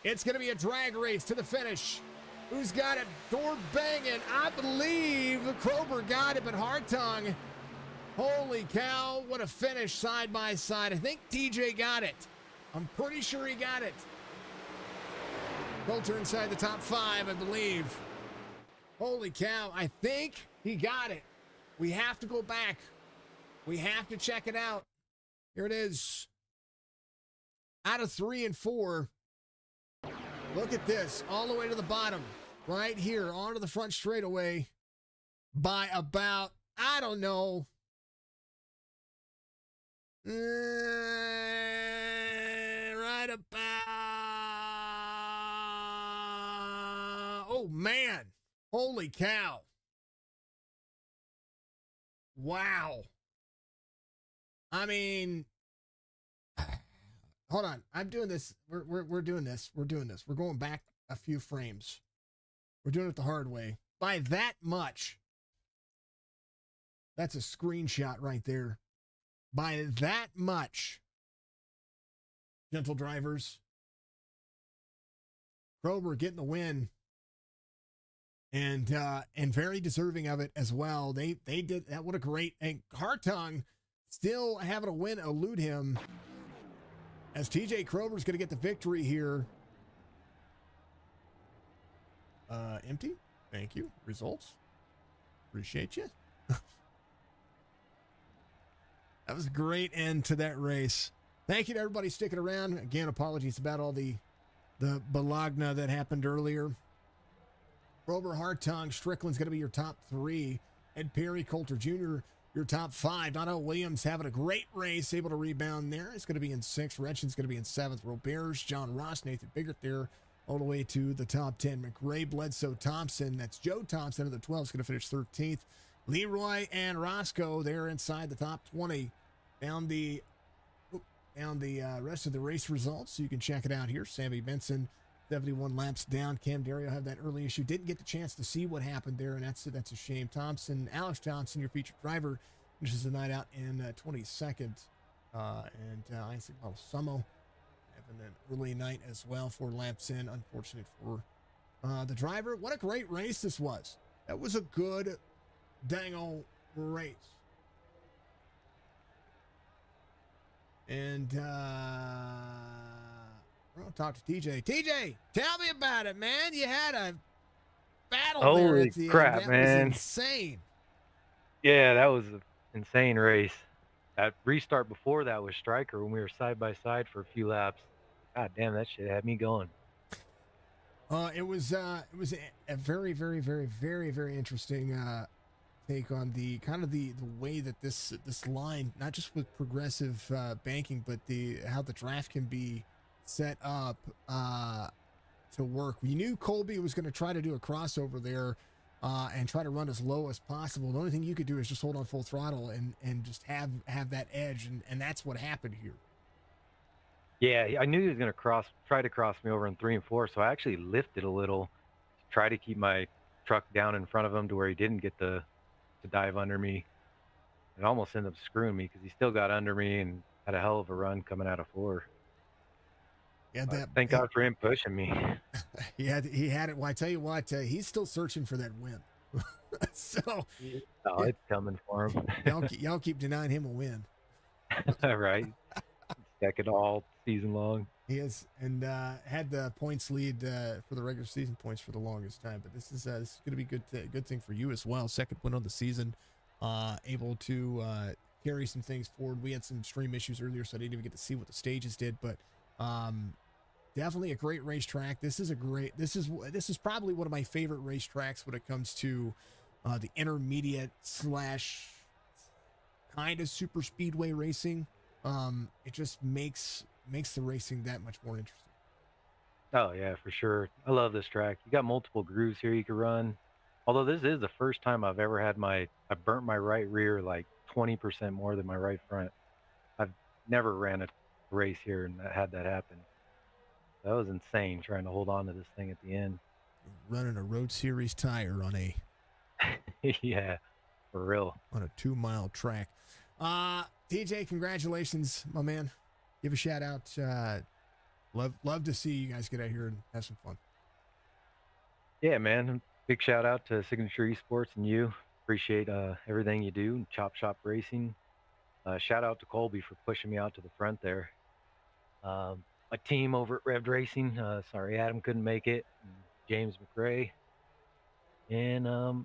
Speaker 1: It's going to be a drag race to the finish. Who's got it? Door banging. I believe Krober got it, but Hartung. Holy cow, what a finish side by side. I think TJ got it. I'm pretty sure he got it. Coulter inside the top 5, I believe. Holy cow, I think he got it. We have to go back. We have to check it out. Here it is. Out of 3 and 4. Look at this. All the way to the bottom. Right here. Onto the front straightaway. By about, I don't know. Right about. Oh, man. Holy cow. Wow. I mean, hold on. I'm doing this. We're doing this. We're doing this. We're going back a few frames. We're doing it the hard way. By that much. That's a screenshot right there. By that much. Gentle drivers. Krober getting the win. And very deserving of it as well. They did that. What a great, and Hartung still having a win elude him as TJ Krober's going to get the victory here. Empty. Thank you. Results. Appreciate you. That was a great end to that race. Thank you to everybody sticking around. Again, apologies about all the balagna that happened earlier. Krober, Hartung, Strickland's going to be your top 3. Ed Perry, Coulter Jr., your top 5. Dono Williams having a great race, able to rebound there. It's going to be in 6th. Retchen's going to be in 7th. Roberts, John Ross, Nathan Biggert there, all the way to the top 10. McRae, Bledsoe, Thompson. That's Joe Thompson of the 12 is going to finish 13th. Leroy and Roscoe, they're inside the top 20. Down the rest of the race results, so you can check it out here. Sammy Benson, 71 laps down. Cam Dario had that early issue. Didn't get the chance to see what happened there, and that's a shame. Alex Thompson, your featured driver, finishes the night out in 22nd. Isaac Balsamo having an early night as well, 4 laps in. Unfortunate for the driver. What a great race this was. That was a good dang-o race. And we're going to talk to TJ. TJ, tell me about it, man. You had a battle there at the
Speaker 2: crap,
Speaker 1: end. That
Speaker 2: man.
Speaker 1: was insane.
Speaker 2: Yeah, that was an insane race. That restart before that was Striker when we were side by side for a few laps. God damn, that shit had me going.
Speaker 1: It was a very, very, very, very, very interesting take on the kind of the way that this line, not just with progressive banking, but how the draft can be set up to work. We knew Colby was going to try to do a crossover there and try to run as low as possible. The only thing you could do is just hold on full throttle and just have that edge, and that's what happened here.
Speaker 2: Yeah, I knew he was going to try to cross me over in 3 and 4, so I actually lifted a little to try to keep my truck down in front of him to where he didn't get to dive under me. It almost ended up screwing me because he still got under me and had a hell of a run coming out of 4.
Speaker 1: Yeah,
Speaker 2: thank God for him pushing me.
Speaker 1: He had it. Well, I tell you what, he's still searching for that win. So
Speaker 2: it's coming for him.
Speaker 1: y'all keep denying him a win.
Speaker 2: Right. Check it all season long.
Speaker 1: He is, and had the points lead for the regular season points for the longest time. But this is going to be good thing for you as well. Second win of the season, able to carry some things forward. We had some stream issues earlier, so I didn't even get to see what the stages did. But definitely a great racetrack. This is probably one of my favorite racetracks when it comes to the intermediate / kind of super speedway racing. It just makes the racing that much more interesting.
Speaker 2: Oh yeah, for sure. I love this track. You got multiple grooves here you can run. Although this is the first time I've ever had I burnt my right rear like 20% more than my right front. I've never ran a race here and had that happen. That was insane trying to hold on to this thing at the end.
Speaker 1: Running a Road Series tire on a
Speaker 2: yeah, for real.
Speaker 1: on a 2-mile track. TJ, congratulations, my man. Give a shout out. Love to see you guys get out here and have some fun.
Speaker 2: Yeah, man. Big shout out to Signature Esports and you. Appreciate everything you do. Chop Shop Racing. Shout out to Colby for pushing me out to the front there. My team over at Rev'd Racing. Sorry, Adam couldn't make it. And James McRae. And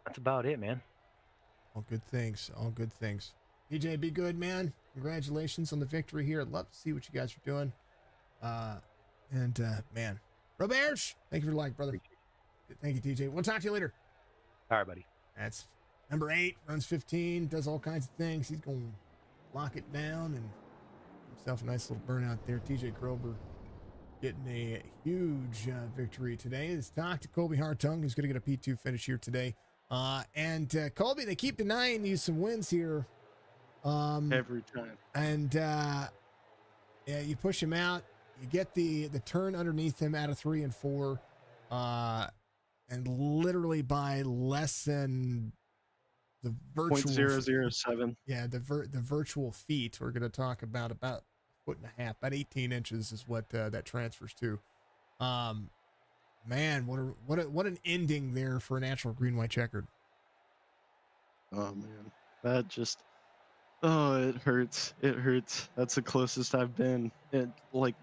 Speaker 2: that's about it, man.
Speaker 1: All good things. All good things. TJ, be good, man. Congratulations on the victory here. I'd love to see what you guys are doing. Man, Roberge, thank you for the like, brother. Thank you, TJ. We'll talk to you later.
Speaker 2: All right, buddy.
Speaker 1: That's number 8, runs 15, does all kinds of things. He's going to lock it down and himself a nice little burnout there. TJ Krober getting a huge victory today. Let's talk to Colby Hartung, who's going to get a P2 finish here today. Colby, they keep denying you some wins here.
Speaker 3: Every time.
Speaker 1: And yeah, you push him out. You get the turn underneath him out of 3 and 4. And literally by less than the virtual
Speaker 3: 0.007.
Speaker 1: Yeah, the virtual feet. We're going to talk about a foot and a half, about 18 inches is what that transfers to. Man, what an ending there for a natural green white checkered.
Speaker 3: Oh man, that just it hurts. It hurts. That's the closest I've been. It like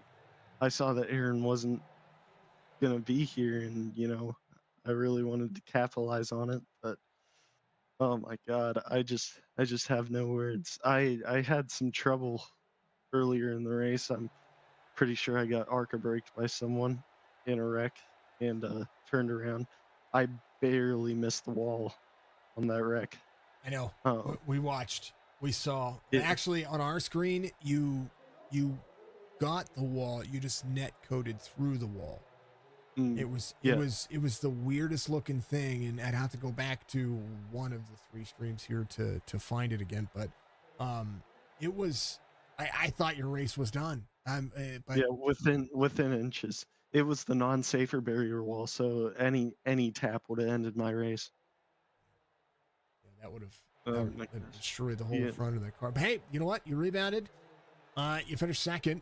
Speaker 3: I saw that Aaron wasn't gonna be here, and I really wanted to capitalize on it, but oh my god, I just have no words. I had some trouble earlier in the race. I'm pretty sure I got ARCA braked by someone in a wreck and turned around. I barely missed the wall on that wreck.
Speaker 1: I know.
Speaker 3: Oh.
Speaker 1: We watched. We saw.
Speaker 3: Yeah.
Speaker 1: Actually, on our screen, you got the wall. You just net coded through the wall. It was the weirdest looking thing, and I'd have to go back to one of the 3 streams here to find it again. But it was. I thought your race was done. But
Speaker 3: yeah, within inches. It was the non-safer barrier wall, so any tap would have ended my race.
Speaker 1: Yeah, that would have destroyed the whole
Speaker 3: Yeah.
Speaker 1: front of the car. But hey, you know what? You rebounded. You finished second.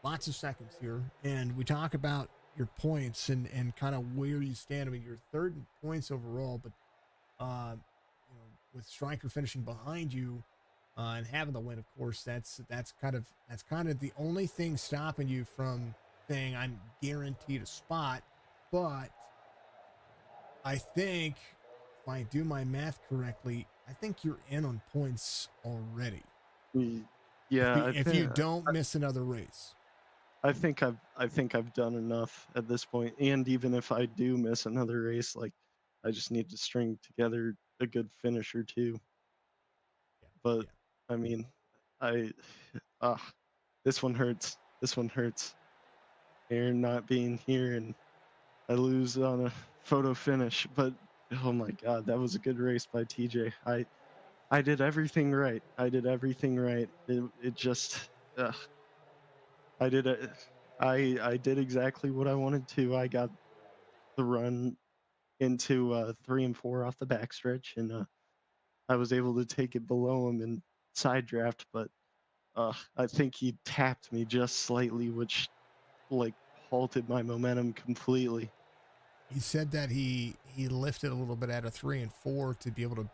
Speaker 1: Lots of seconds here, and we talk about your points and kind of where you stand. I mean, you're 3rd in points overall, but with Stryker finishing behind you and having the win, of course, that's kind of the only thing stopping you from saying I'm guaranteed a spot. But I think if I do my math correctly, I think you're in on points already.
Speaker 3: Yeah,
Speaker 1: If you don't miss another race.
Speaker 3: I think I've done enough at this point, and even if I do miss another race, like I just need to string together a good finish or two.
Speaker 1: Yeah,
Speaker 3: But
Speaker 1: yeah.
Speaker 3: I mean, this one hurts. This one hurts. Aaron not being here, and I lose on a photo finish. But oh my god, that was a good race by TJ. I did everything right. I did everything right. It just I did exactly what I wanted to. I got the run into 3 and 4 off the backstretch, and I was able to take it below him in side draft, but I think he tapped me just slightly, which like halted my momentum completely.
Speaker 1: He said that he lifted a little bit out of 3 and 4 to be able to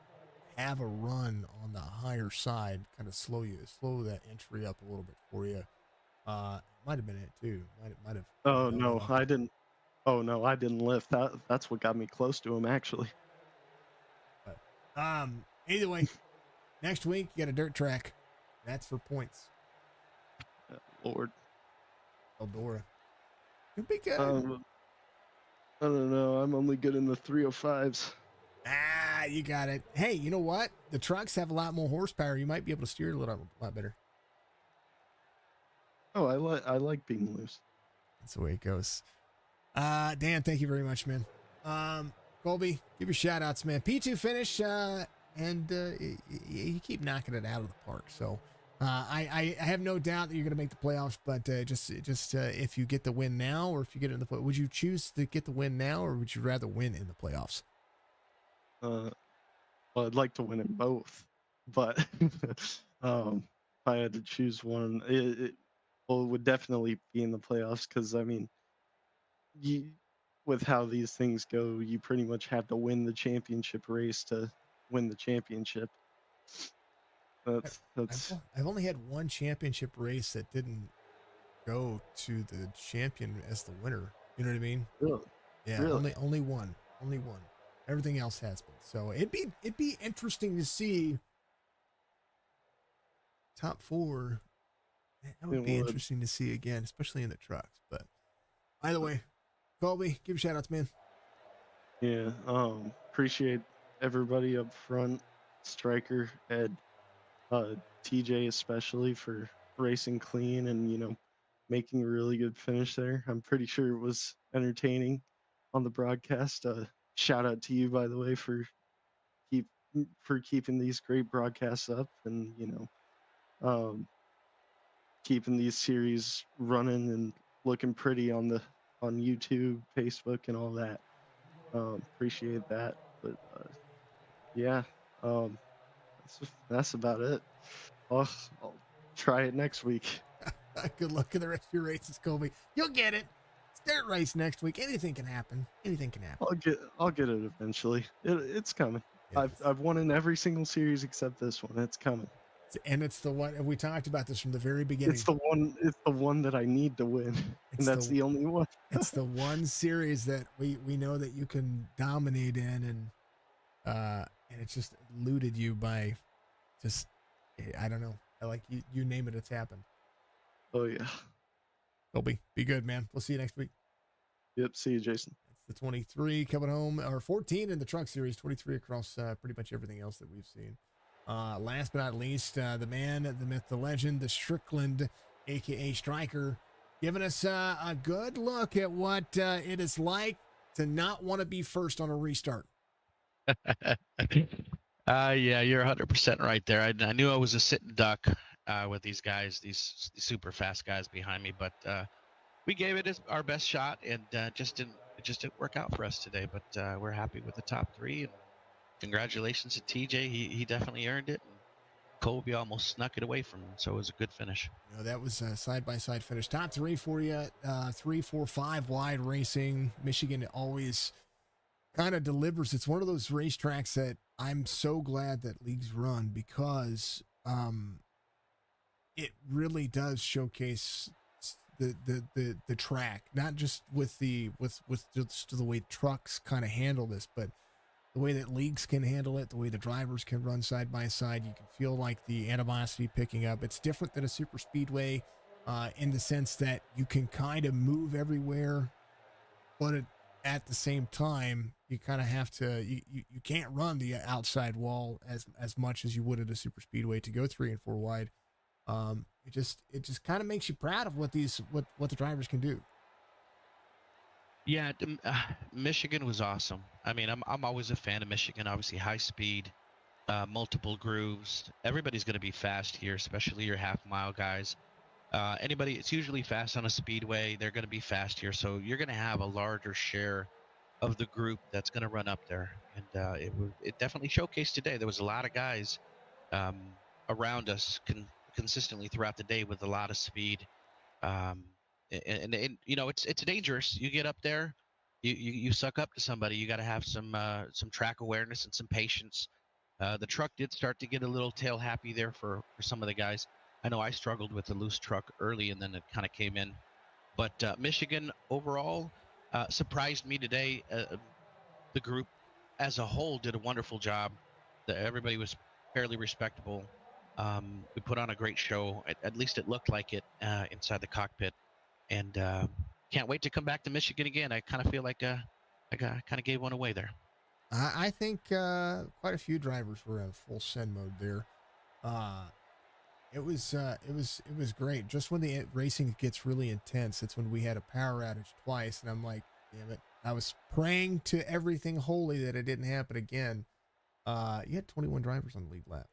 Speaker 1: have a run on the higher side, kind of slow that entry up a little bit for you. Might have been it too. Might have.
Speaker 3: Oh no, I didn't. Oh no, I didn't lift. That's what got me close to him, actually.
Speaker 1: But, either way, next week you got a dirt track. That's for points.
Speaker 3: Lord.
Speaker 1: Eldora. Could be good.
Speaker 3: I don't know. I'm only good in the 305s.
Speaker 1: You got it. Hey, you know what? The trucks have a lot more horsepower. You might be able to steer it a lot better.
Speaker 3: Oh, I like being loose.
Speaker 1: That's the way it goes. Dan, thank you very much, man. Colby, give your shout outs, man. P2 finish, and you keep knocking it out of the park. So I have no doubt that you're going to make the playoffs, but just if you get the win now, or if you get it in the play, would you choose to get the win now, or would you rather win in the playoffs?
Speaker 3: Well, I'd like to win in both, but if I had to choose one, well, it would definitely be in the playoffs because I mean, you with how these things go, you pretty much have to win the championship race to win the championship.
Speaker 1: I,
Speaker 3: That's
Speaker 1: I've only had one championship race that didn't go to the champion as the winner. You know what I mean?
Speaker 3: really,
Speaker 1: Yeah,
Speaker 3: really.
Speaker 1: only one. Everything else has been. So it'd be interesting to see top four. That
Speaker 3: It
Speaker 1: would be
Speaker 3: would.
Speaker 1: interesting to see again, especially in the trucks. But either way, Colby, give shout outs, man.
Speaker 3: Yeah. Appreciate everybody up front, Striker, Ed, uh, TJ especially for racing clean and making a really good finish there. I'm pretty sure it was entertaining on the broadcast. Shout out to you by the way keep for keeping these great broadcasts up and um, keeping these series running and looking pretty on YouTube, Facebook, and all that. Appreciate that. But yeah, um, that's about it. I'll try it next week.
Speaker 1: Good luck in the rest of your races, Colby. You'll get it. Start race next week. Anything can happen. Anything can happen.
Speaker 3: I'll get it eventually. It's coming.
Speaker 1: It is.
Speaker 3: I've won in every single series except this one. It's coming.
Speaker 1: And it's the one, and we talked about this from the very beginning.
Speaker 3: It's the one that I need to win. And
Speaker 1: It's
Speaker 3: that's
Speaker 1: the
Speaker 3: the only one.
Speaker 1: it's the one series that we know that you can dominate in, and it just eluded you by just I don't know. I like you name it, it's happened.
Speaker 3: Oh yeah.
Speaker 1: Colby, be good, man. We'll see you next week.
Speaker 3: Yep. See you, Jason.
Speaker 1: It's the 23 coming home, or 14 in the truck series, 23 across pretty much everything else that we've seen. Last but not least, the man, the myth, the legend, the Strickland, aka Striker, giving us a good look at what it is like to not want to be first on a restart.
Speaker 4: Yeah, you're 100% right there. I knew I was a sitting duck with these guys, these super fast guys behind me, but we gave it our best shot, and it just didn't work out for us today. But we're happy with the top three, and congratulations to TJ. He definitely earned it. And Colby almost snuck it away from him, so it was a good finish.
Speaker 1: You know, that was a side-by-side finish. Top three for you, 3, 4, 5 wide racing. Michigan always kind of delivers. It's one of those racetracks that I'm so glad that leagues run because it really does showcase the track, not just with just the way trucks kind of handle this, but the way that leagues can handle it, the way the drivers can run side by side. You can feel like the animosity picking up. It's different than a super speedway in the sense that you can kind of move everywhere, but at the same time, you kind of have to, you can't run the outside wall as much as you would at a super speedway to go 3 and 4 wide. It just kind of makes you proud of what the drivers can do.
Speaker 4: Yeah, Michigan was awesome. I mean, I'm always a fan of Michigan. Obviously, high speed, multiple grooves. Everybody's going to be fast here, especially your half mile guys. Anybody, it's usually fast on a speedway. They're going to be fast here, so you're going to have a larger share of the group that's going to run up there. And it definitely showcased today. There was a lot of guys around us consistently throughout the day with a lot of speed. And you know, it's dangerous. You get up there, you suck up to somebody. You got to have some track awareness and some patience. The truck did start to get a little tail happy there for some of the guys. I know I struggled with the loose truck early, and then it kind of came in. But Michigan overall surprised me today. The group as a whole did a wonderful job. Everybody was fairly respectable. We put on a great show. At least it looked like it inside the cockpit. And can't wait to come back to Michigan again. I kind of feel like I kind of gave one away there.
Speaker 1: I think quite a few drivers were in full send mode there. It was great. Just when the racing gets really intense, it's when we had a power outage twice, and I'm like, damn it! I was praying to everything holy that it didn't happen again. You had 21 drivers on the lead lap.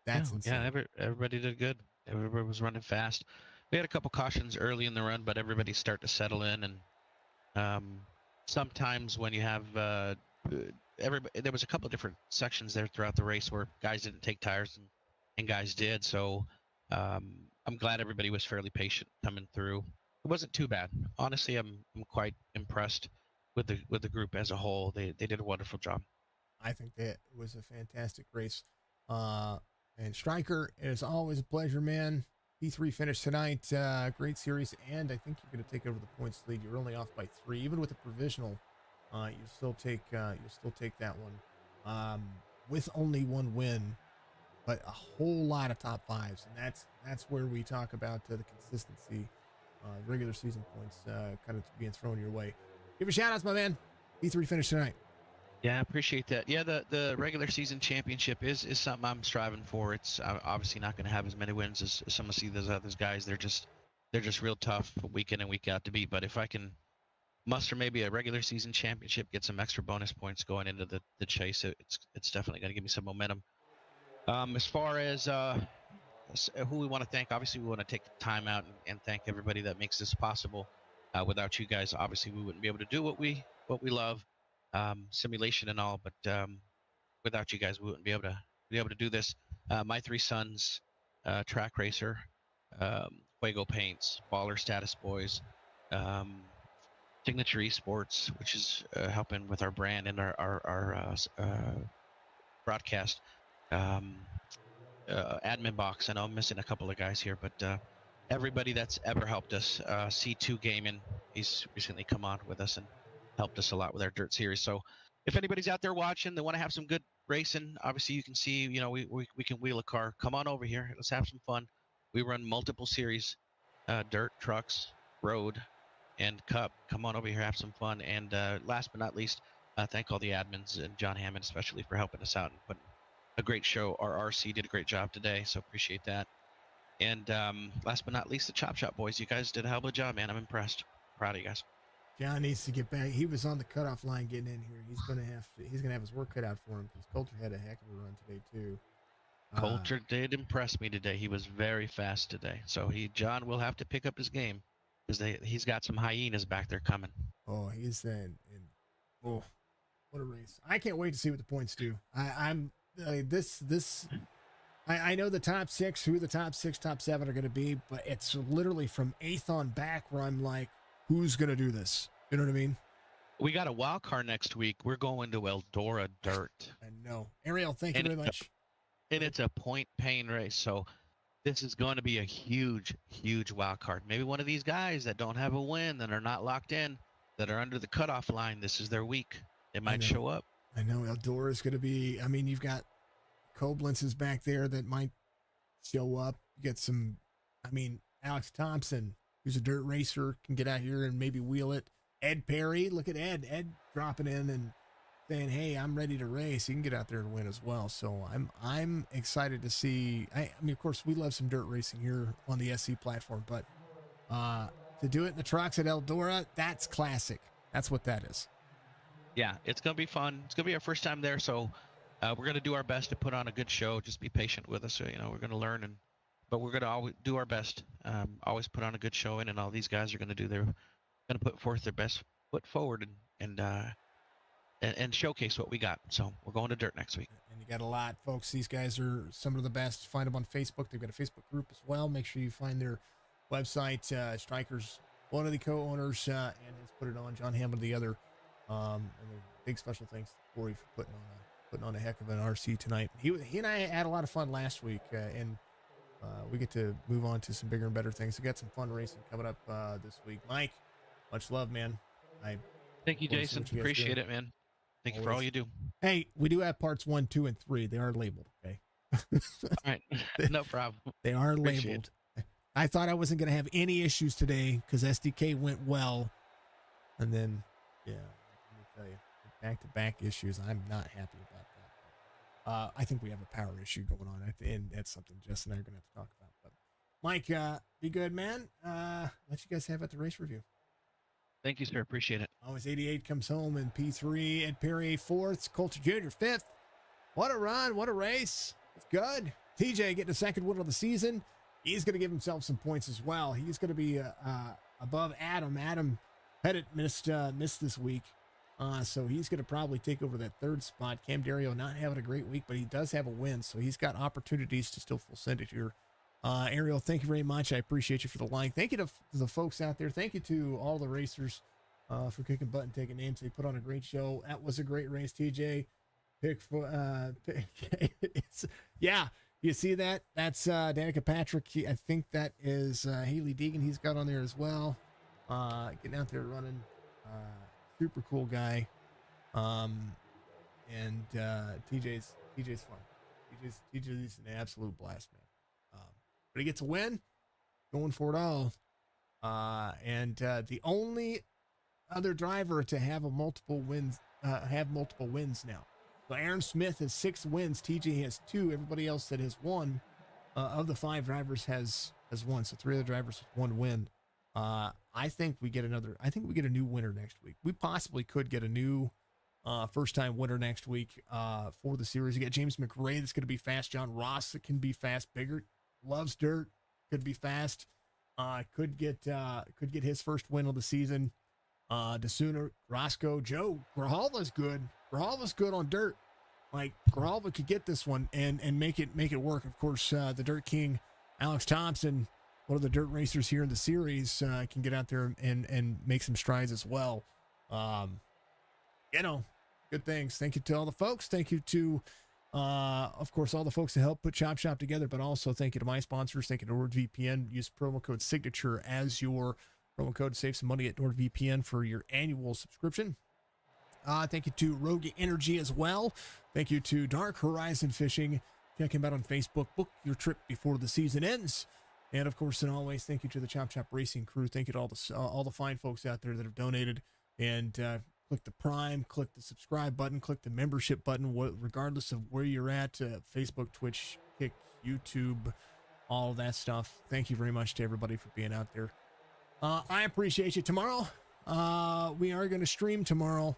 Speaker 1: That's insane.
Speaker 4: Yeah, everybody did good. Everybody was running fast. We had a couple cautions early in the run, but everybody started to settle in. And sometimes when you have everybody, there was a couple of different sections there throughout the race where guys didn't take tires and guys did. So I'm glad everybody was fairly patient coming through. It wasn't too bad. Honestly, I'm quite impressed with the group as a whole. They did a wonderful job.
Speaker 1: I think that it was a fantastic race. And Stryker, it is always a pleasure, man. P3 finished tonight. Great series, and I think you're going to take over the points lead. You're only off by 3, even with the provisional. You still take that one with only 1 win, but a whole lot of top 5s, and that's where we talk about the consistency. Regular season points kind of being thrown your way. Give a shout out, my man. P3 finished tonight.
Speaker 4: Yeah, I appreciate that. Yeah, the regular season championship is something I'm striving for. It's obviously not going to have as many wins as some of those other guys. They're just real tough week in and week out to beat. But if I can muster maybe a regular season championship, get some extra bonus points going into the chase, it's definitely going to give me some momentum. As far as who we want to thank, obviously we want to take the time out and thank everybody that makes this possible. Without you guys, obviously we wouldn't be able to do what we love. Simulation and all, but without you guys, we wouldn't be able to do this. My 3 sons, Track Racer, Fuego Paints, Baller Status Boys, Signature Esports, which is helping with our brand and our broadcast. Admin box. I know I'm missing a couple of guys here, but everybody that's ever helped us. C2 Gaming, he's recently come on with us and helped us a lot with our dirt series. So if anybody's out there watching, they want to have some good racing, obviously you can see, we can wheel a car. Come on over here. Let's have some fun. We run multiple series, dirt, trucks, road, and cup. Come on over here, have some fun. And last but not least, thank all the admins and John Hammond especially for helping us out and putting a great show. Our RC did a great job today, so appreciate that. And last but not least, the Chop Shop boys. You guys did a hell of a job, man. I'm impressed. Proud of you guys.
Speaker 1: John needs to get back. He was on the cutoff line getting in here. He's gonna have his work cut out for him because Coulter had a heck of a run today too.
Speaker 4: Coulter did impress me today. He was very fast today. So John will have to pick up his game because he's got some hyenas back there coming.
Speaker 1: Oh, he's in. Oh, what a race! I can't wait to see what the points do. I know the top 6, who the top 6, top 7 are going to be, but it's literally from 8th on back where I'm like, who's going to do this? You know what I mean?
Speaker 4: We got a wild card next week. We're going to Eldora Dirt.
Speaker 1: I know. Ariel, thank you very much.
Speaker 4: And it's a point-paying race, so this is going to be a huge, huge wild card. Maybe one of these guys that don't have a win, that are not locked in, that are under the cutoff line, this is their week. They might show up.
Speaker 1: I know. Eldora is going to be, I mean, you've got Koblenz is back there that might show up. You get some, Alex Thompson, who's a dirt racer, can get out here and maybe wheel it. Ed Perry, look at Ed. Ed dropping in and saying, "Hey, I'm ready to race." He can get out there and win as well. So I'm excited to see. I mean, of course, we love some dirt racing here on the SC platform, but to do it in the trucks at Eldora, that's classic. That's what that is.
Speaker 4: Yeah, it's going to be fun. It's going to be our first time there, so we're going to do our best to put on a good show. Just be patient with us. So, we're going to learn, but we're going to always do our best. Always put on a good showing, and all these guys are going to put forth their best foot forward and showcase what we got. So we're going to dirt next week.
Speaker 1: And you got a lot, folks. These guys are some of the best. Find them on Facebook. They've got a Facebook group as well. Make sure you find their website. Strikers, one of the co-owners, and has put it on. John Hammond, the other. And big special thanks to Corey for putting on a heck of an RC tonight. He and I had a lot of fun last week, and we get to move on to some bigger and better things. We got some fun racing coming up this week. Mike, much love, man.
Speaker 4: Thank you, Jason. Appreciate it, man. Thank you for all you do.
Speaker 1: Hey, we do have parts 1, 2, and 3. They are labeled, okay?
Speaker 4: All right, no problem.
Speaker 1: They are labeled. I thought I wasn't going to have any issues today because SDK went well, and then, yeah. Tell you, back-to-back issues. I'm not happy about that. I think we have a power issue going on, and that's something Jess and I are going to have to talk about. But Mike, be good, man. Let you guys have at the race review.
Speaker 4: Thank you, sir. Appreciate it.
Speaker 1: Always 88 comes home in P3. Ed Perry 4th. Coulter Jr. 5th. What a run! What a race! It's good. TJ getting a second win of the season. He's going to give himself some points as well. He's going to be above Adam. Adam Pettit missed this week. So he's going to probably take over that third spot. Cam Dario not having a great week, but he does have a win, so he's got opportunities to still full send it here. Ariel, thank you very much. I appreciate you for the like. Thank you to the folks out there. Thank you to all the racers for kicking butt and taking names. They put on a great show. That was a great race, TJ. Yeah, you see that? That's Danica Patrick. I think that is Haley Deegan. He's got on there as well. Getting out there running. Super cool guy. And TJ's fun. TJ's an absolute blast, man. But he gets a win, going for it all. And the only other driver to have multiple wins now. So Aaron Smith has 6 wins. TJ has 2. Everybody else that has 1 of the 5 drivers has 1. So 3 of the drivers with 1 win. I think we get a new winner next week. We possibly could get a new first-time winner next week for the series. You got James McRae that's going to be fast. John Ross that can be fast. Biggert loves dirt, could be fast. Could get his first win of the season. DeSuna, Roscoe, Joe Grijalva's good. Grijalva's good on dirt. Like Grijalva could get this one and make it work. Of course, the Dirt King, Alex Thompson, one of the dirt racers here in the series, can get out there and make some strides as well. Good things. Thank you to all the folks. Thank you to, of course, all the folks that help put Chop Shop together, but also thank you to my sponsors. Thank you to NordVPN. Use promo code Signature as your promo code to save some money at NordVPN for your annual subscription. Thank you to Rogue Energy as well. Thank you to Dark Horizon Fishing. Check him out on Facebook. Book your trip before the season ends. And of course, and always, thank you to the Chop Shop Racing crew. Thank you to all the fine folks out there that have donated. And click the Prime, click the subscribe button, click the membership button, regardless of where you're at, Facebook, Twitch, Kick, YouTube, all of that stuff. Thank you very much to everybody for being out there. I appreciate you. Tomorrow, we are going to stream tomorrow.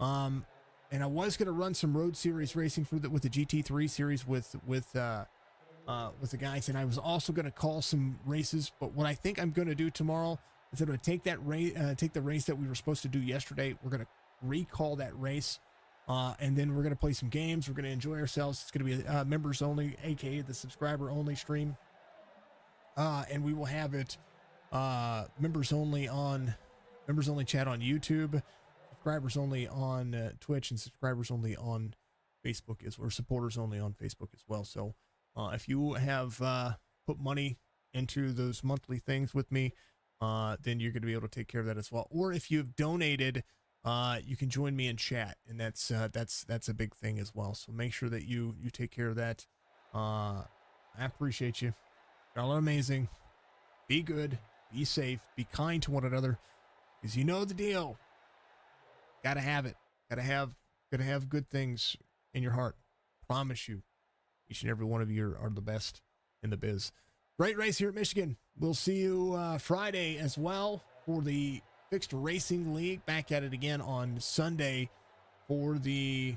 Speaker 1: And I was going to run some road series racing with the GT3 series with the guys, and I was also going to call some races. But what I think I'm going to do tomorrow is I'm going to take the race that we were supposed to do yesterday. We're going to recall that race, and then we're going to play some games. We're going to enjoy ourselves. It's going to be a members only, aka the subscriber only stream, and we will have it members only chat on YouTube, subscribers only on Twitch, and subscribers only on Facebook or supporters only on Facebook as well. So if you have put money into those monthly things with me, then you're going to be able to take care of that as well. Or if you've donated, you can join me in chat, and that's a big thing as well. So make sure that you take care of that. I appreciate you. Y'all are amazing. Be good. Be safe. Be kind to one another, because you know the deal. Gotta have it. Gotta have good things in your heart. Promise you. Each and every one of you are the best in the biz. Great race here at Michigan. We'll see you Friday as well for the Fixed Racing League. Back at it again on Sunday for the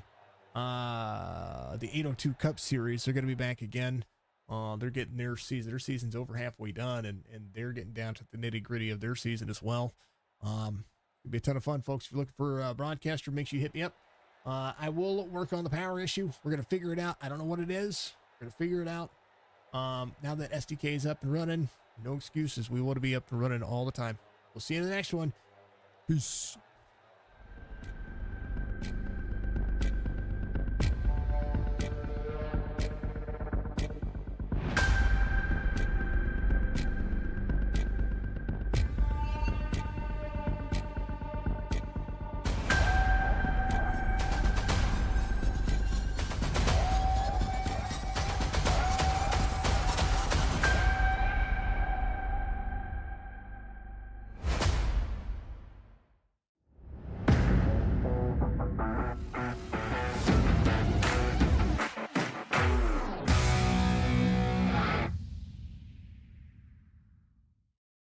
Speaker 1: 802 Cup Series. They're going to be back again. They're getting their season. Their season's over halfway done, and they're getting down to the nitty gritty of their season as well. It'll be a ton of fun, folks. If you're looking for a broadcaster, make sure you hit me up. I will work on the power issue. We're going to figure it out. I don't know what it is. We're going to figure it out. Now that SDK is up and running, no excuses. We want to be up and running all the time. We'll see you in the next one. Peace.